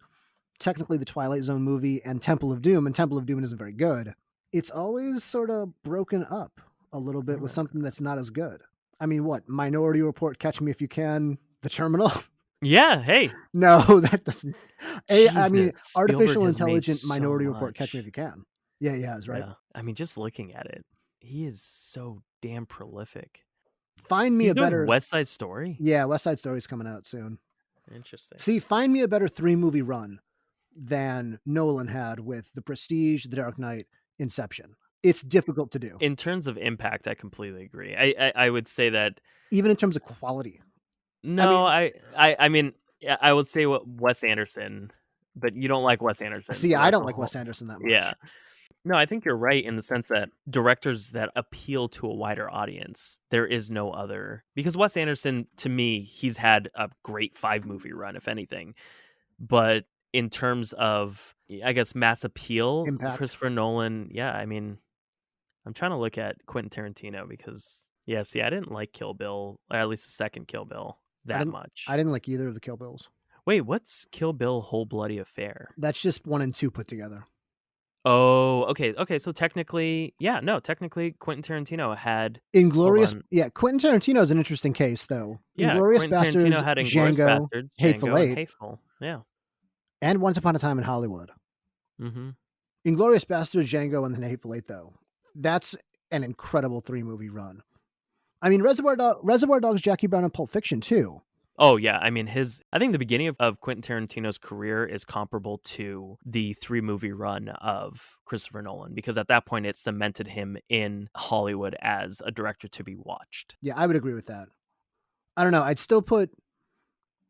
Speaker 1: technically the Twilight Zone movie and Temple of Doom, and Temple of Doom isn't very good. It's always sort of broken up a little bit with something that's not as good. I mean, what? Minority Report, Catch Me If You Can, The Terminal?
Speaker 2: Yeah, hey.
Speaker 1: No, that doesn't. I mean,
Speaker 2: Jesus, Spielberg
Speaker 1: Artificial
Speaker 2: has made
Speaker 1: Intelligent
Speaker 2: so
Speaker 1: Minority Report, Catch Me If
Speaker 2: much.
Speaker 1: You Can. Yeah, he has, right?
Speaker 2: Yeah. I mean, just looking at it, he is so damn prolific.
Speaker 1: Find me
Speaker 2: He's
Speaker 1: a
Speaker 2: doing
Speaker 1: better.
Speaker 2: West Side Story?
Speaker 1: Yeah, West Side Story's coming out soon.
Speaker 2: Interesting.
Speaker 1: See, find me a better 3-movie run than Nolan had with The Prestige, The Dark Knight, Inception. It's difficult to do,
Speaker 2: In terms of impact, I completely agree. I would say that
Speaker 1: even in terms of quality. I
Speaker 2: no,
Speaker 1: mean,
Speaker 2: I mean, yeah, I would say what Wes Anderson, but you don't like Wes Anderson,
Speaker 1: see,
Speaker 2: so
Speaker 1: I
Speaker 2: that's
Speaker 1: don't
Speaker 2: a
Speaker 1: like
Speaker 2: whole.
Speaker 1: Wes Anderson that
Speaker 2: Yeah.
Speaker 1: much.
Speaker 2: No, I think you're right in the sense that directors that appeal to a wider audience, there is no other. Because Wes Anderson, to me, he's had a great 5-movie run, if anything. But in terms of, I guess, mass appeal,
Speaker 1: Impact.
Speaker 2: Christopher Nolan, yeah, I mean, I'm trying to look at Quentin Tarantino because, yeah, see, I didn't like Kill Bill, or at least the second Kill Bill,
Speaker 1: I
Speaker 2: that
Speaker 1: didn't.
Speaker 2: much.
Speaker 1: I didn't like either of the Kill Bills.
Speaker 2: Wait, what's Kill Bill Whole Bloody Affair?
Speaker 1: That's just 1 and 2 put together.
Speaker 2: Oh, okay. So technically, yeah, no, technically Quentin Tarantino had, hold
Speaker 1: Inglorious.
Speaker 2: on.
Speaker 1: Yeah, Quentin Tarantino is an interesting case, though.
Speaker 2: Yeah,
Speaker 1: Inglorious
Speaker 2: Quentin Tarantino
Speaker 1: Bastards,
Speaker 2: had Inglourious
Speaker 1: Django,
Speaker 2: Basterds,
Speaker 1: Hateful
Speaker 2: Django, and
Speaker 1: Eight,
Speaker 2: Hateful. Yeah.
Speaker 1: and Once Upon a Time in Hollywood.
Speaker 2: Mhm.
Speaker 1: Inglorious Bastards, Django, and then Hateful Eight, though. That's an incredible 3-movie run. I mean, Reservoir Dogs, Jackie Brown, and Pulp Fiction too.
Speaker 2: Oh, yeah, I mean, I think the beginning of Quentin Tarantino's career is comparable to the 3-movie run of Christopher Nolan, because at that point, it cemented him in Hollywood as a director to be watched.
Speaker 1: Yeah, I would agree with that. I don't know. I'd still put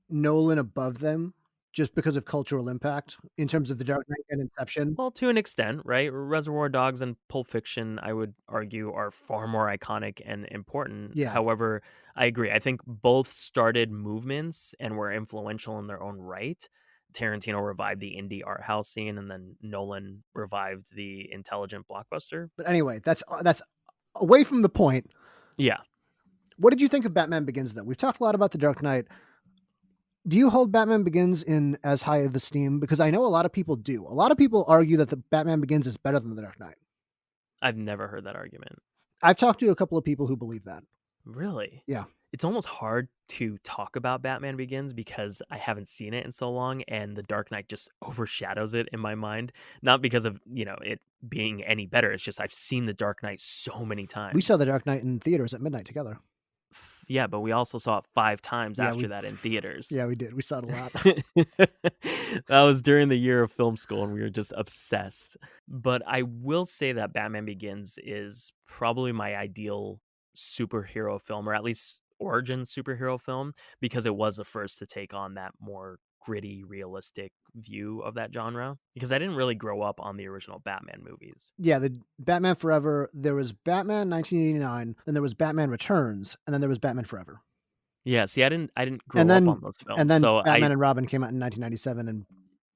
Speaker 1: Nolan above them just because of cultural impact in terms of The Dark Knight and Inception.
Speaker 2: Well, to an extent, right? Reservoir Dogs and Pulp Fiction, I would argue, are far more iconic and important.
Speaker 1: Yeah.
Speaker 2: However, I agree. I think both started movements and were influential in their own right. Tarantino revived the indie art house scene, and then Nolan revived the intelligent blockbuster.
Speaker 1: But anyway, that's away from the point.
Speaker 2: Yeah.
Speaker 1: What did you think of Batman Begins, though? We've talked a lot about The Dark Knight. Do you hold Batman Begins in as high of esteem? Because I know a lot of people do. A lot of people argue that the Batman Begins is better than The Dark Knight.
Speaker 2: I've never heard that argument.
Speaker 1: I've talked to a couple of people who believe that.
Speaker 2: Really?
Speaker 1: Yeah.
Speaker 2: It's almost hard to talk about Batman Begins because I haven't seen it in so long, and The Dark Knight just overshadows it in my mind. Not because of, it being any better. It's just I've seen The Dark Knight so many times.
Speaker 1: We saw The Dark Knight in theaters at midnight together.
Speaker 2: Yeah, but we also saw it 5 times
Speaker 1: Yeah,
Speaker 2: after that in theaters.
Speaker 1: Yeah, we did. We saw it a lot.
Speaker 2: That was during the year of film school, and we were just obsessed. But I will say that Batman Begins is probably my ideal superhero film, or at least origin superhero film, because it was the first to take on that more gritty, realistic view of that genre. Because I didn't really grow up on the original Batman movies.
Speaker 1: Yeah, the Batman Forever. There was Batman 1989, then there was Batman Returns, and then there was Batman Forever.
Speaker 2: Yeah, see, I didn't grow up on those films.
Speaker 1: And then
Speaker 2: so
Speaker 1: Batman and Robin came out in 1997 and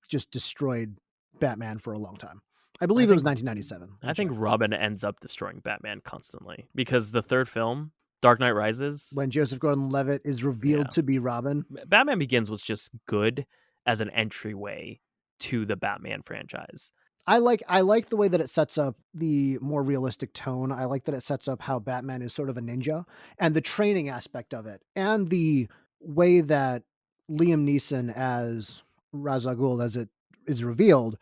Speaker 1: just destroyed Batman for a long time. I believe it was 1997.
Speaker 2: I think Robin ends up destroying Batman constantly, because the third film, Dark Knight Rises,
Speaker 1: when Joseph Gordon-Levitt is revealed to be Robin,
Speaker 2: Batman Begins was just good as an entryway to the Batman franchise.
Speaker 1: I like the way that it sets up the more realistic tone. I like that it sets up how Batman is sort of a ninja, and the training aspect of it, and the way that Liam Neeson as Ra's al Ghul, as it is revealed,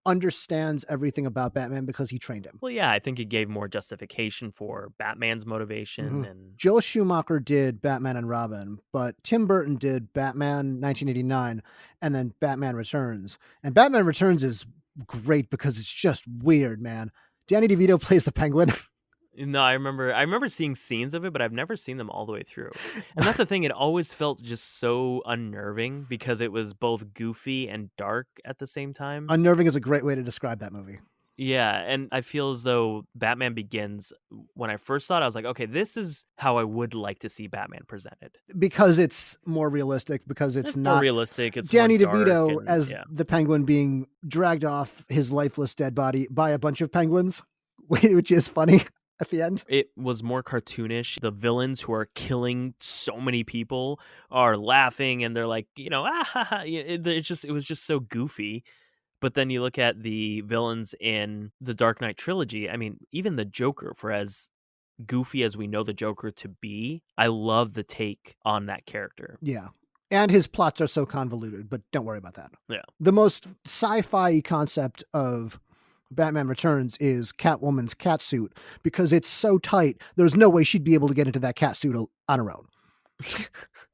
Speaker 1: understands everything about Batman because he trained him.
Speaker 2: Well, yeah, I think it gave more justification for Batman's motivation. And
Speaker 1: Joel Schumacher did Batman and Robin, but Tim Burton did Batman 1989 and then Batman Returns. And Batman Returns is great because it's just weird, man. Danny DeVito plays the Penguin.
Speaker 2: No, I remember seeing scenes of it, but I've never seen them all the way through. And that's the thing, it always felt just so unnerving because it was both goofy and dark at the same time.
Speaker 1: Unnerving is a great way to describe that movie.
Speaker 2: Yeah, and I feel as though Batman Begins, when I first saw it, I was like, okay, this is how I would like to see Batman presented.
Speaker 1: Because it's more realistic, because it's not
Speaker 2: more realistic. It's
Speaker 1: Danny
Speaker 2: more dark
Speaker 1: DeVito
Speaker 2: and,
Speaker 1: as the Penguin being dragged off his lifeless dead body by a bunch of penguins, which is funny at the end.
Speaker 2: It was more cartoonish. The villains who are killing so many people are laughing, and they're like, it was just so goofy. But then you look at the villains in the Dark Knight trilogy. I mean, even the Joker, for as goofy as we know the Joker to be, I love the take on that character.
Speaker 1: Yeah. And his plots are so convoluted, but don't worry about that.
Speaker 2: Yeah.
Speaker 1: The most sci-fi concept of Batman Returns is Catwoman's catsuit, because it's so tight. There's no way she'd be able to get into that catsuit on her own.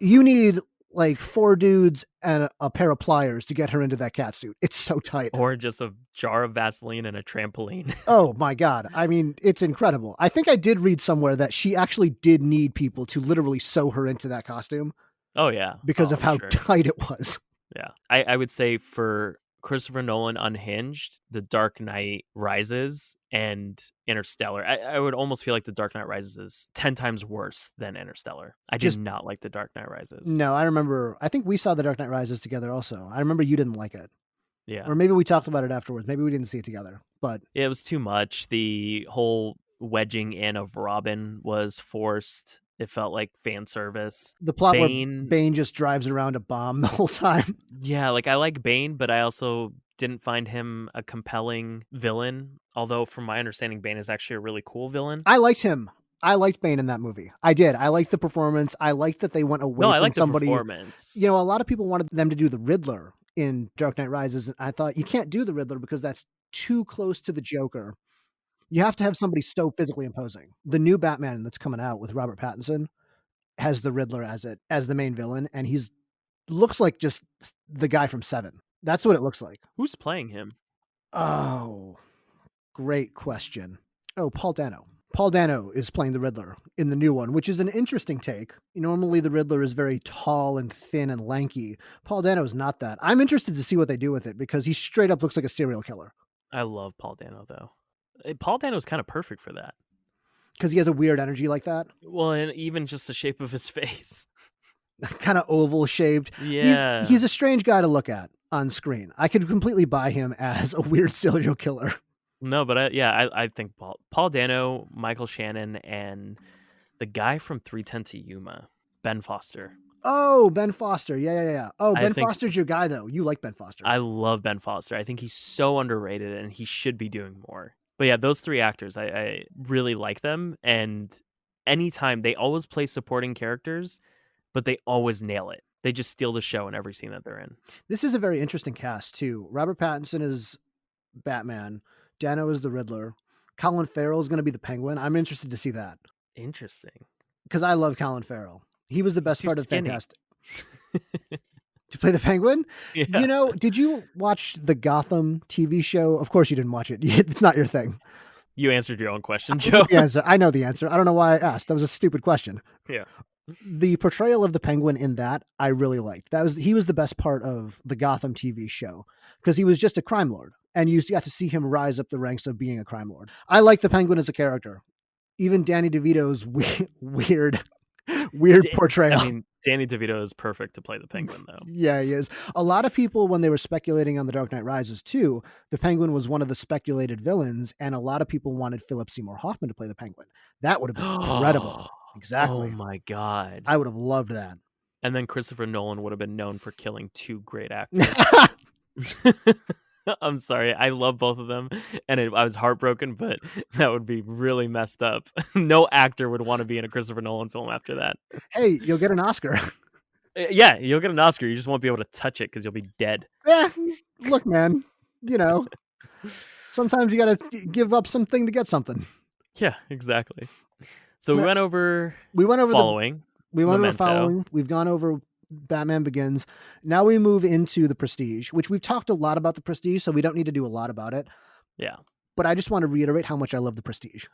Speaker 1: You need like 4 dudes and a pair of pliers to get her into that catsuit. It's so tight.
Speaker 2: Or just a jar of Vaseline and a trampoline.
Speaker 1: Oh my God. I mean, it's incredible. I think I did read somewhere that she actually did need people to literally sew her into that costume.
Speaker 2: Oh, yeah.
Speaker 1: Because of how tight it was.
Speaker 2: Yeah. I would say for Christopher Nolan Unhinged, The Dark Knight Rises, and Interstellar. I would almost feel like The Dark Knight Rises is 10 times worse than Interstellar. I did not like The Dark Knight Rises.
Speaker 1: No, I think we saw The Dark Knight Rises together also. I remember you didn't like it.
Speaker 2: Yeah.
Speaker 1: Or maybe we talked about it afterwards. Maybe we didn't see it together. But
Speaker 2: it was too much. The whole wedging in of Robin was forced. It felt like fan service.
Speaker 1: The plot where Bane just drives around a bomb the whole time.
Speaker 2: Yeah, like I like Bane, but I also didn't find him a compelling villain. Although, from my understanding, Bane is actually a really cool villain.
Speaker 1: I liked him. I liked Bane in that movie. I did. I liked the performance. I liked that they went away from somebody.
Speaker 2: The performance.
Speaker 1: You know, a lot of people wanted them to do the Riddler in Dark Knight Rises. And I thought, you can't do the Riddler because that's too close to the Joker. You have to have somebody so physically imposing. The new Batman that's coming out with Robert Pattinson has the Riddler as the main villain, and he's looks like just the guy from Seven. That's what it looks like.
Speaker 2: Who's playing him?
Speaker 1: Oh, great question. Oh, Paul Dano. Paul Dano is playing the Riddler in the new one, which is an interesting take. Normally the Riddler is very tall and thin and lanky. Paul Dano is not that. I'm interested to see what they do with it, because he straight up looks like a serial killer.
Speaker 2: I love Paul Dano, though. Paul Dano is kind of perfect for that.
Speaker 1: Because he has a weird energy like that?
Speaker 2: Well, and even just the shape of his face.
Speaker 1: Kind of oval shaped.
Speaker 2: Yeah.
Speaker 1: He's a strange guy to look at. on screen. I could completely buy him as a weird serial killer.
Speaker 2: No, but I think Paul Dano, Michael Shannon, and the guy from 310 to Yuma, Ben Foster.
Speaker 1: Oh, Ben Foster. Yeah, yeah, yeah. Oh,
Speaker 2: I
Speaker 1: Ben
Speaker 2: think
Speaker 1: Foster's your guy, though. You like Ben Foster.
Speaker 2: I love Ben Foster. I think he's so underrated and he should be doing more. But yeah, those three actors, I really like them. And anytime they always play supporting characters, but they always nail it. They just steal the show in every scene that they're in.
Speaker 1: This is a very interesting cast, too. Robert Pattinson is Batman. Dano is the Riddler. Colin Farrell is going to be the Penguin. I'm interested to see that
Speaker 2: Interesting.
Speaker 1: because I love Colin Farrell. He was the
Speaker 2: He's
Speaker 1: best
Speaker 2: too
Speaker 1: part of
Speaker 2: skinny.
Speaker 1: Fantastic. To play the Penguin?
Speaker 2: Yeah.
Speaker 1: Did you watch the Gotham TV show? Of course you didn't watch it. It's not your thing.
Speaker 2: You answered your own question,
Speaker 1: I know
Speaker 2: Joe.
Speaker 1: the answer. I know the answer. I don't know why I asked. That was a stupid question.
Speaker 2: Yeah.
Speaker 1: The portrayal of the Penguin in that I really liked. He was the best part of the Gotham TV show because he was just a crime lord, and you got to see him rise up the ranks of being a crime lord. I like the Penguin as a character. Even Danny DeVito's weird portrayal.
Speaker 2: I mean, Danny DeVito is perfect to play the Penguin, though.
Speaker 1: Yeah, he is. A lot of people, when they were speculating on The Dark Knight Rises too, the Penguin was one of the speculated villains, and a lot of people wanted Philip Seymour Hoffman to play the Penguin. That would have been incredible. Exactly.
Speaker 2: Oh my god.
Speaker 1: I would have loved that.
Speaker 2: And then Christopher Nolan would have been known for killing two great actors. I'm sorry. I love both of them. And I was heartbroken, but that would be really messed up. No actor would want to be in a Christopher Nolan film after that.
Speaker 1: Hey, you'll get an Oscar.
Speaker 2: Yeah, you'll get an Oscar. You just won't be able to touch it because you'll be dead.
Speaker 1: Look, man, sometimes you got to give up something to get something.
Speaker 2: Yeah, exactly. So we went over
Speaker 1: following. We went
Speaker 2: Memento.
Speaker 1: over following. We've gone over Batman Begins. Now we move into The Prestige, which we've talked a lot about The Prestige, so we don't need to do a lot about it.
Speaker 2: Yeah.
Speaker 1: But I just want to reiterate how much I love The Prestige.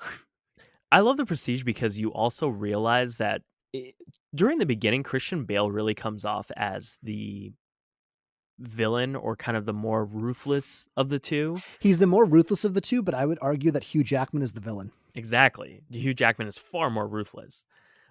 Speaker 2: I love The Prestige because you also realize that during the beginning, Christian Bale really comes off as the villain or kind of the more ruthless of the two.
Speaker 1: He's the more ruthless of the two, but I would argue that Hugh Jackman is the villain.
Speaker 2: Exactly. Hugh Jackman is far more ruthless.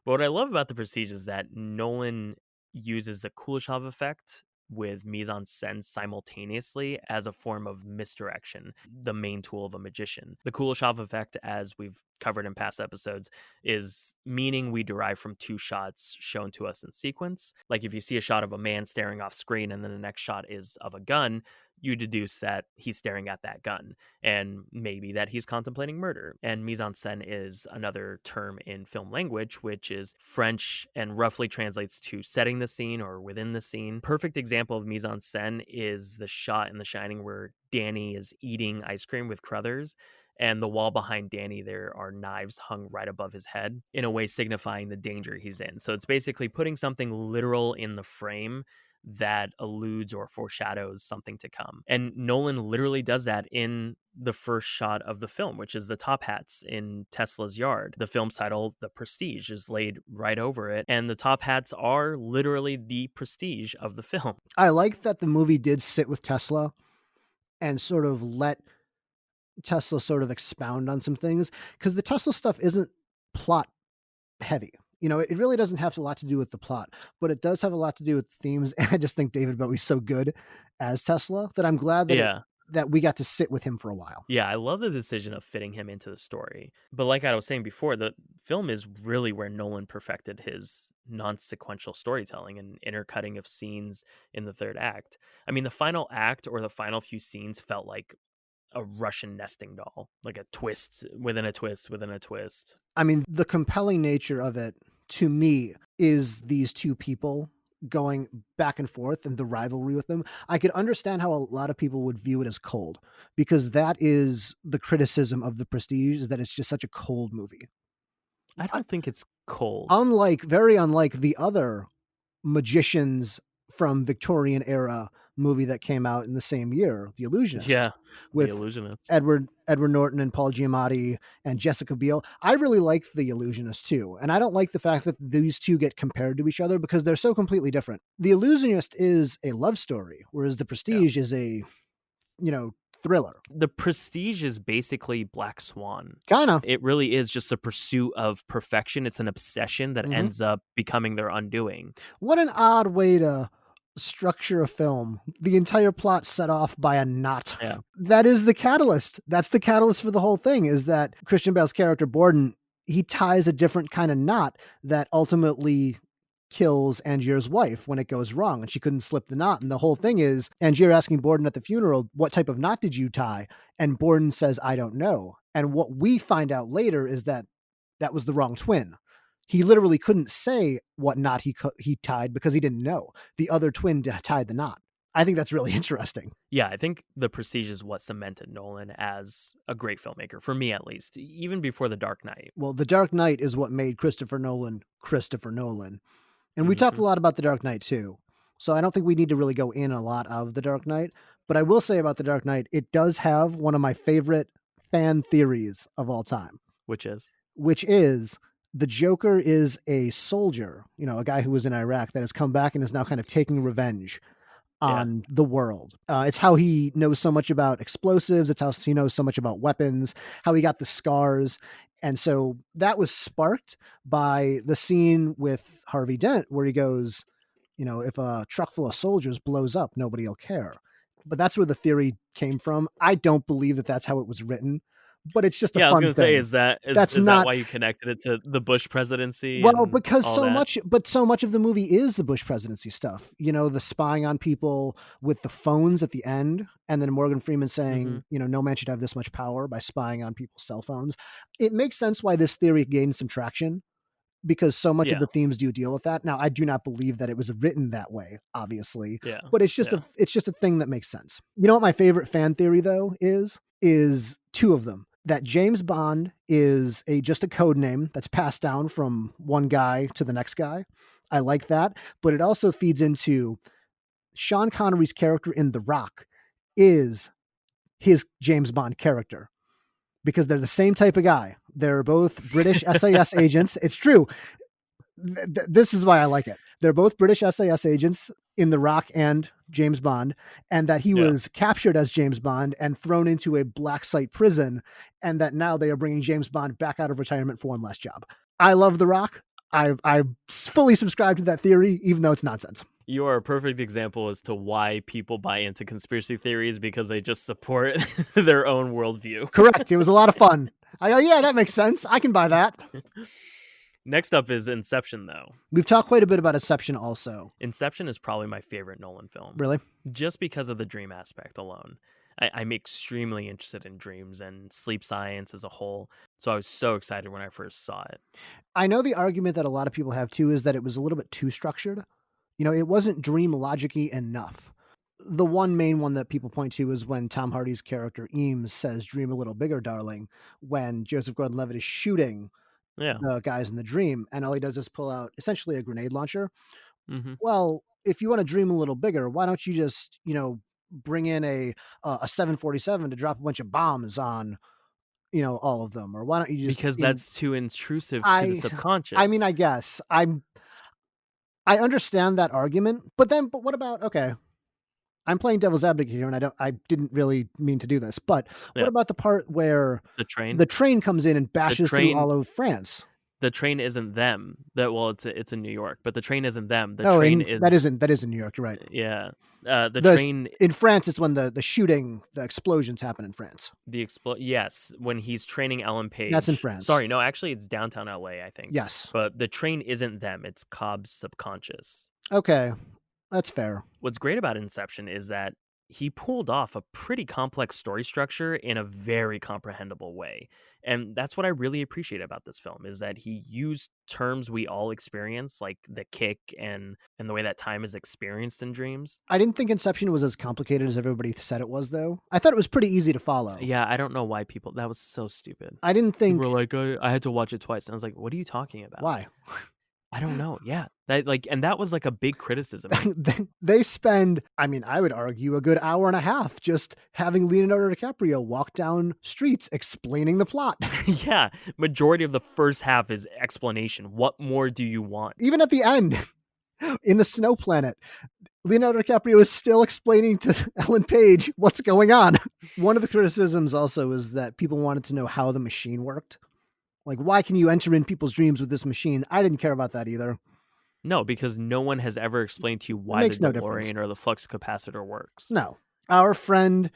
Speaker 2: But what I love about The Prestige is that Nolan uses the Kuleshov effect with mise-en-scène simultaneously as a form of misdirection, the main tool of a magician. The Kuleshov effect, as we've covered in past episodes, is meaning we derive from two shots shown to us in sequence. Like if you see a shot of a man staring off screen and then the next shot is of a gun, you deduce that he's staring at that gun and maybe that he's contemplating murder. And mise-en-scène is another term in film language, which is French and roughly translates to setting the scene or within the scene. Perfect example of mise-en-scène is the shot in The Shining where Danny is eating ice cream with Crothers, and the wall behind Danny, there are knives hung right above his head, in a way signifying the danger he's in. So it's basically putting something literal in the frame that alludes or foreshadows something to come. And Nolan literally does that in the first shot of the film, which is the top hats in Tesla's yard. The film's title, The Prestige, is laid right over it, and the top hats are literally the prestige of the film.
Speaker 1: I like that the movie did sit with Tesla and sort of let Tesla sort of expound on some things, because the Tesla stuff isn't plot heavy. It really doesn't have a lot to do with the plot, but it does have a lot to do with themes. And I just think David Bowie's so good as Tesla that I'm glad that that we got to sit with him for a while.
Speaker 2: Yeah, I love the decision of fitting him into the story. But like I was saying before, the film is really where Nolan perfected his non-sequential storytelling and intercutting of scenes in the third act. I mean, the final act or the final few scenes felt like a Russian nesting doll, like a twist within a twist within a twist.
Speaker 1: I mean, the compelling nature of it to me is these two people going back and forth and the rivalry with them. I could understand how a lot of people would view it as cold, because that is the criticism of The Prestige, is that it's just such a cold movie.
Speaker 2: I don't think it's cold.
Speaker 1: Very unlike the other magicians from Victorian era movie that came out in the same year, The Illusionist.
Speaker 2: Yeah,
Speaker 1: with
Speaker 2: The Illusionist.
Speaker 1: Edward Norton and Paul Giamatti and Jessica Biel. I really like The Illusionist too, and I don't like the fact that these two get compared to each other because they're so completely different. The Illusionist is a love story, whereas The Prestige is a thriller.
Speaker 2: The Prestige is basically Black Swan.
Speaker 1: Kinda.
Speaker 2: It really is just a pursuit of perfection. It's an obsession that ends up becoming their undoing.
Speaker 1: What an odd way to structure a film. The entire plot set off by a knot.
Speaker 2: Yeah.
Speaker 1: That is the catalyst. That's the catalyst for the whole thing, is that Christian Bale's character Borden, he ties a different kind of knot that ultimately kills Angier's wife when it goes wrong and she couldn't slip the knot. And the whole thing is Angier asking Borden at the funeral, what type of knot did you tie? And Borden says, I don't know. And what we find out later is that that was the wrong twin. He literally couldn't say what knot he tied because he didn't know. The other twin tied the knot. I think that's really interesting.
Speaker 2: Yeah, I think The Prestige is what cemented Nolan as a great filmmaker, for me at least, even before The Dark Knight.
Speaker 1: Well, The Dark Knight is what made Christopher Nolan Christopher Nolan. And we talked a
Speaker 2: Mhm.
Speaker 1: lot about The Dark Knight too. So I don't think we need to really go in a lot of The Dark Knight. But I will say about The Dark Knight, it does have one of my favorite fan theories of all time,
Speaker 2: Which is?
Speaker 1: which is the Joker is a soldier, a guy who was in Iraq that has come back and is now kind of taking revenge
Speaker 2: Yeah.
Speaker 1: on the world. It's how he knows so much about explosives. It's how he knows so much about weapons, how he got the scars. And so that was sparked by the scene with Harvey Dent where he goes, if a truck full of soldiers blows up, nobody will care. But that's where the theory came from. I don't believe that that's how it was written, but it's just a
Speaker 2: Yeah, I was
Speaker 1: fun
Speaker 2: gonna say,
Speaker 1: thing.
Speaker 2: is that
Speaker 1: That's
Speaker 2: is that
Speaker 1: not
Speaker 2: why you connected it to the Bush presidency
Speaker 1: well,
Speaker 2: and
Speaker 1: because
Speaker 2: all that?
Speaker 1: so much of the movie is the Bush presidency stuff. The spying on people with the phones at the end, and then Morgan Freeman
Speaker 2: Mhm.
Speaker 1: saying, no man should have this much power by spying on people's cell phones. It makes sense why this theory gained some traction because so much of
Speaker 2: Yeah,
Speaker 1: the themes do deal with that. Now, I do not believe that it was written that way, obviously,
Speaker 2: yeah,
Speaker 1: but it's just
Speaker 2: yeah.
Speaker 1: a thing that makes sense. You know what my favorite fan theory though is two of them. That James Bond is just a code name that's passed down from one guy to the next guy. I like that, but it also feeds into Sean Connery's character in The Rock is his James Bond character because they're the same type of guy. They're both British SAS agents. It's true. This is why I like it. They're both British SAS agents in The Rock and James Bond, and that he
Speaker 2: Yeah.
Speaker 1: was captured as James Bond and thrown into a black site prison, and that now they are bringing James Bond back out of retirement for one last job. I love The Rock. I fully subscribe to that theory, even though it's nonsense.
Speaker 2: You are a perfect example as to why people buy into conspiracy theories, because they just support their own worldview.
Speaker 1: Correct. It was a lot of fun. I go, yeah, that makes sense. I can buy that.
Speaker 2: Next up is Inception, though.
Speaker 1: We've talked quite a bit about Inception also.
Speaker 2: Inception is probably my favorite Nolan film,
Speaker 1: Really?
Speaker 2: just because of the dream aspect alone. I'm extremely interested in dreams and sleep science as a whole, so I was so excited when I first saw it.
Speaker 1: I know the argument that a lot of people have too is that it was a little bit too structured. It wasn't dream logic-y enough. The one main one that people point to is when Tom Hardy's character Eames says, "Dream a little bigger, darling," when Joseph Gordon-Levitt is shooting
Speaker 2: Yeah.
Speaker 1: the guys in the dream, and all he does is pull out essentially a grenade launcher.
Speaker 2: Hmm.
Speaker 1: Well, if you want to dream a little bigger, why don't you just, bring in a 747 to drop a bunch of bombs on, all of them? Or why don't you just
Speaker 2: Because
Speaker 1: in
Speaker 2: that's too intrusive to the
Speaker 1: I I mean,
Speaker 2: subconscious.
Speaker 1: I guess I understand that argument, but what about okay, I'm playing devil's advocate here, and I didn't really mean to do this, but what
Speaker 2: Yeah.
Speaker 1: about the part where
Speaker 2: The train.
Speaker 1: the train comes in and
Speaker 2: The
Speaker 1: bashes through
Speaker 2: train
Speaker 1: all of France?
Speaker 2: the train isn't them. It's in New York, but the train isn't them. The
Speaker 1: Oh,
Speaker 2: train
Speaker 1: and
Speaker 2: is
Speaker 1: that is in New York, you're right.
Speaker 2: yeah. The
Speaker 1: The
Speaker 2: train
Speaker 1: in France, it's when the shooting, the explosions happen in France.
Speaker 2: yes, when he's training Ellen
Speaker 1: That's in
Speaker 2: Page.
Speaker 1: France.
Speaker 2: Sorry, no, actually it's downtown LA, I think.
Speaker 1: Yes.
Speaker 2: But the train isn't them, it's Cobb's subconscious.
Speaker 1: Okay, that's fair.
Speaker 2: What's great about Inception is that he pulled off a pretty complex story structure in a very comprehensible way. And that's what I really appreciate about this film, is that he used terms we all experience, like the kick and the way that time is experienced in dreams.
Speaker 1: I didn't think Inception was as complicated as everybody said it was, though. I thought it was pretty easy to follow.
Speaker 2: Yeah, I don't know why people that was so stupid.
Speaker 1: I didn't
Speaker 2: People were
Speaker 1: think
Speaker 2: like, I had to watch it twice. And I was like, what are you talking about?
Speaker 1: why.
Speaker 2: I don't know. Yeah. And that was like a big criticism.
Speaker 1: They spend, I mean, I would argue a good hour and a half just having Leonardo DiCaprio walk down streets explaining the plot.
Speaker 2: Yeah. Majority of the first half is explanation. What more do you want?
Speaker 1: Even at the end, in the snow planet, Leonardo DiCaprio is still explaining to Ellen Page what's going on. One of the criticisms also is that people wanted to know how the machine worked. Like, why can you enter in people's dreams with this machine? I didn't care about that either.
Speaker 2: No, because no one has ever explained to you
Speaker 1: It
Speaker 2: why the
Speaker 1: makes no difference.
Speaker 2: DeLorean or the flux capacitor works.
Speaker 1: No. Our friend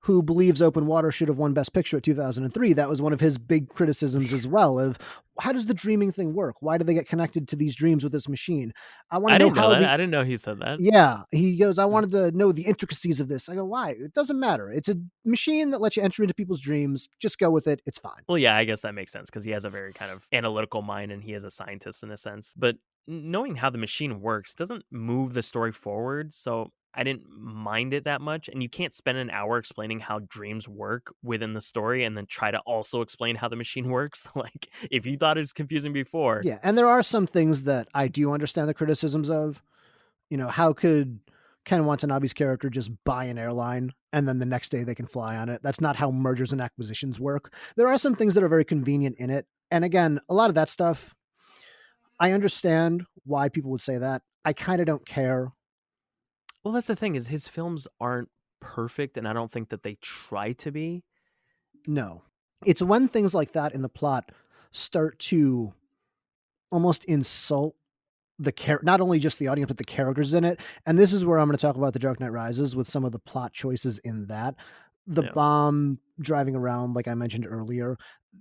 Speaker 1: who believes Open Water should have won Best Picture at 2003, that was one of his big criticisms as well of how does the dreaming thing work? Why do they get connected to these dreams with this machine? I want to
Speaker 2: I
Speaker 1: know
Speaker 2: didn't know
Speaker 1: how
Speaker 2: that.
Speaker 1: the
Speaker 2: I didn't know he said that.
Speaker 1: yeah, he goes, I
Speaker 2: Mm.
Speaker 1: wanted to know the intricacies of this. I go, why? It doesn't matter. It's a machine that lets you enter into people's dreams. Just go with it. It's fine.
Speaker 2: Well, yeah, I guess that makes sense because he has a very kind of analytical mind and he is a scientist in a sense. But knowing how the machine works doesn't move the story forward. So I didn't mind it that much. And you can't spend an hour explaining how dreams work within the story and then try to also explain how the machine works. Like, if you thought it was confusing before,
Speaker 1: Yeah. And there are some things that I do understand the criticisms of. How could Ken Watanabe's character just buy an airline and then the next day they can fly on it? That's not how mergers and acquisitions work. There are some things that are very convenient in it. And again, a lot of that stuff, I understand why people would say that. I kind of don't care.
Speaker 2: well, that's the thing is his films aren't perfect. And I don't think that they try to be.
Speaker 1: No. It's when things like that in the plot start to almost insult not only just the audience but the characters in it. And this is where I'm going to talk about The Dark Knight Rises with some of the plot choices in that. The
Speaker 2: Yeah.
Speaker 1: bomb driving around, like I mentioned earlier,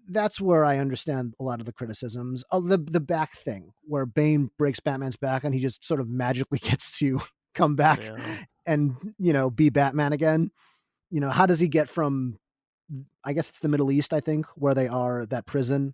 Speaker 1: that's where I understand a lot of the criticisms. Oh, the back thing where Bane breaks Batman's back and he just sort of magically gets to come back
Speaker 2: Yeah.
Speaker 1: and be Batman again. How does he get from, I guess it's the Middle East, I think, where they are, that prison,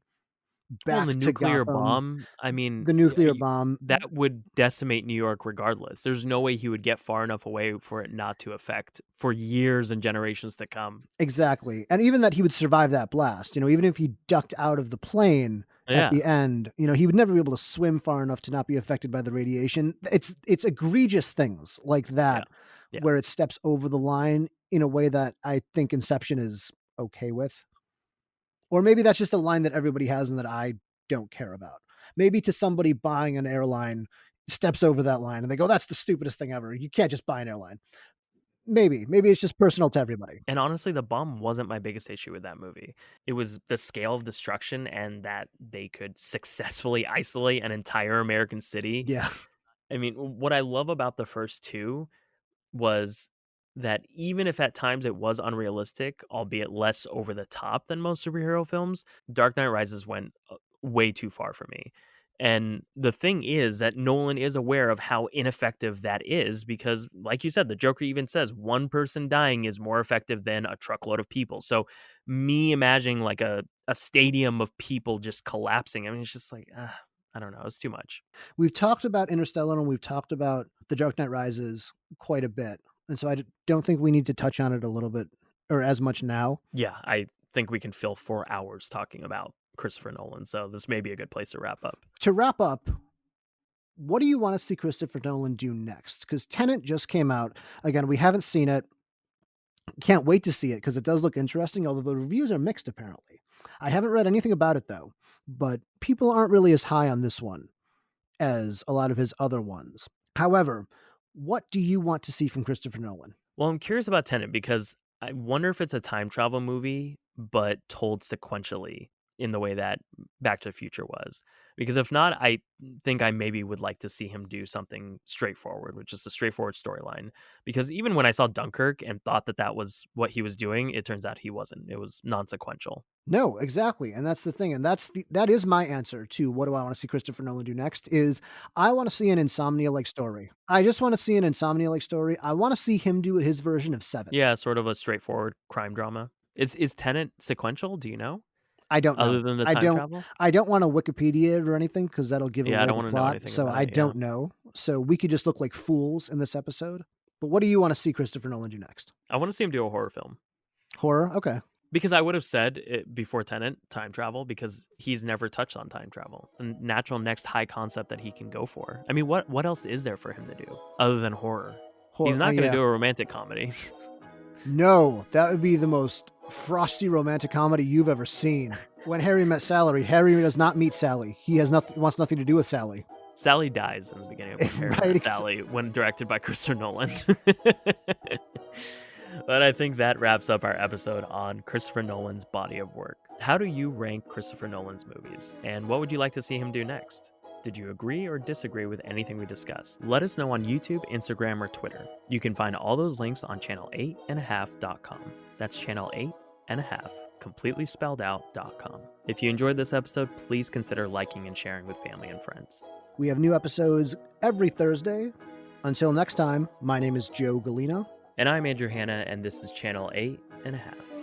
Speaker 2: Well, and the
Speaker 1: back to
Speaker 2: nuclear
Speaker 1: Gotham,
Speaker 2: bomb, I mean,
Speaker 1: the
Speaker 2: yeah,
Speaker 1: nuclear bomb.
Speaker 2: that would decimate New York regardless. There's no way he would get far enough away for it not to affect for years and generations to come.
Speaker 1: Exactly. And even that he would survive that blast, even if he ducked out of the plane at
Speaker 2: Yeah,
Speaker 1: the end, he would never be able to swim far enough to not be affected by the radiation. It's egregious things like
Speaker 2: yeah,
Speaker 1: that
Speaker 2: yeah.
Speaker 1: where it steps over the line in a way that I think Inception is okay with. Or maybe that's just a line that everybody has and that I don't care about. Maybe to somebody buying an airline steps over that line and they go, that's the stupidest thing ever. You can't just buy an airline. Maybe it's just personal to everybody.
Speaker 2: And honestly, the bomb wasn't my biggest issue with that movie. It was the scale of destruction and that they could successfully isolate an entire American city.
Speaker 1: Yeah.
Speaker 2: I mean, what I love about the first two was that even if at times it was unrealistic, albeit less over the top than most superhero films, Dark Knight Rises went way too far for me. And the thing is that Nolan is aware of how ineffective that is because, like you said, the Joker even says one person dying is more effective than a truckload of people. So, me imagining like a stadium of people just collapsing, I mean, it's just like, I don't know, it's too much.
Speaker 1: We've talked about Interstellar and we've talked about The Dark Knight Rises quite a bit. And so I don't think we need to touch on it a little bit or as much now.
Speaker 2: Yeah, I think we can fill 4 hours talking about Christopher Nolan, so this may be a good place to wrap up.
Speaker 1: To wrap up, what do you want to see Christopher Nolan do next? Because Tenet just came out. Again, we haven't seen it. Can't wait to see it because it does look interesting, although the reviews are mixed apparently. I haven't read anything about it though, but people aren't really as high on this one as a lot of his other ones. However, what do you want to see from Christopher Nolan?
Speaker 2: Well, I'm curious about Tenet because I wonder if it's a time travel movie, but told sequentially in the way that Back to the Future was. Because if not, I think I maybe would like to see him do something straightforward, which is a straightforward storyline. Because even when I saw Dunkirk and thought that that was what he was doing, it turns out he wasn't. It was non-sequential.
Speaker 1: No, exactly. And that's the thing. And that is my answer to what do I want to see Christopher Nolan do next is I want to see an Insomnia like story. I just want to see an Insomnia like story. I want to see him do his version of Seven.
Speaker 2: Yeah, sort of a straightforward crime drama. Is Tenet sequential? Do you know?
Speaker 1: I don't
Speaker 2: Other
Speaker 1: know.
Speaker 2: than the
Speaker 1: I
Speaker 2: time
Speaker 1: don't
Speaker 2: travel?
Speaker 1: I don't want to Wikipedia it or anything because that'll give
Speaker 2: Yeah, I
Speaker 1: away
Speaker 2: don't
Speaker 1: the
Speaker 2: want to know
Speaker 1: plot.
Speaker 2: anything
Speaker 1: So
Speaker 2: about
Speaker 1: I
Speaker 2: it. Yeah.
Speaker 1: don't know. So we could just look like fools in this episode. But what do you want to see Christopher Nolan do next?
Speaker 2: I want to see him do a horror film.
Speaker 1: Horror? Okay.
Speaker 2: Because I would have said it before Tenet, time travel, because he's never touched on time travel. The natural next high concept that he can go for. I mean, what else is there for him to do other than horror? He's
Speaker 1: Horror.
Speaker 2: not going to
Speaker 1: Yeah.
Speaker 2: do a romantic comedy.
Speaker 1: No, that would be the most frosty romantic comedy you've ever seen. When Harry met Sally, Harry does not meet Sally. He has nothing wants nothing to do with Sally.
Speaker 2: Sally dies in the beginning of When Harry
Speaker 1: Right,
Speaker 2: Met Sally when directed by Christopher Nolan. But I think that wraps up our episode on Christopher Nolan's body of work. How do you rank Christopher Nolan's movies? And what would you like to see him do next? Did you agree or disagree with anything we discussed? Let us know on YouTube, Instagram, or Twitter. You can find all those links on channel8.5.com. That's channel8.5, completely spelled out.com. If you enjoyed this episode, please consider liking and sharing with family and friends.
Speaker 1: We have new episodes every Thursday. Until next time, my name is Joe Galino.
Speaker 2: And I'm Andrew Hanna, and this is Channel 8.5.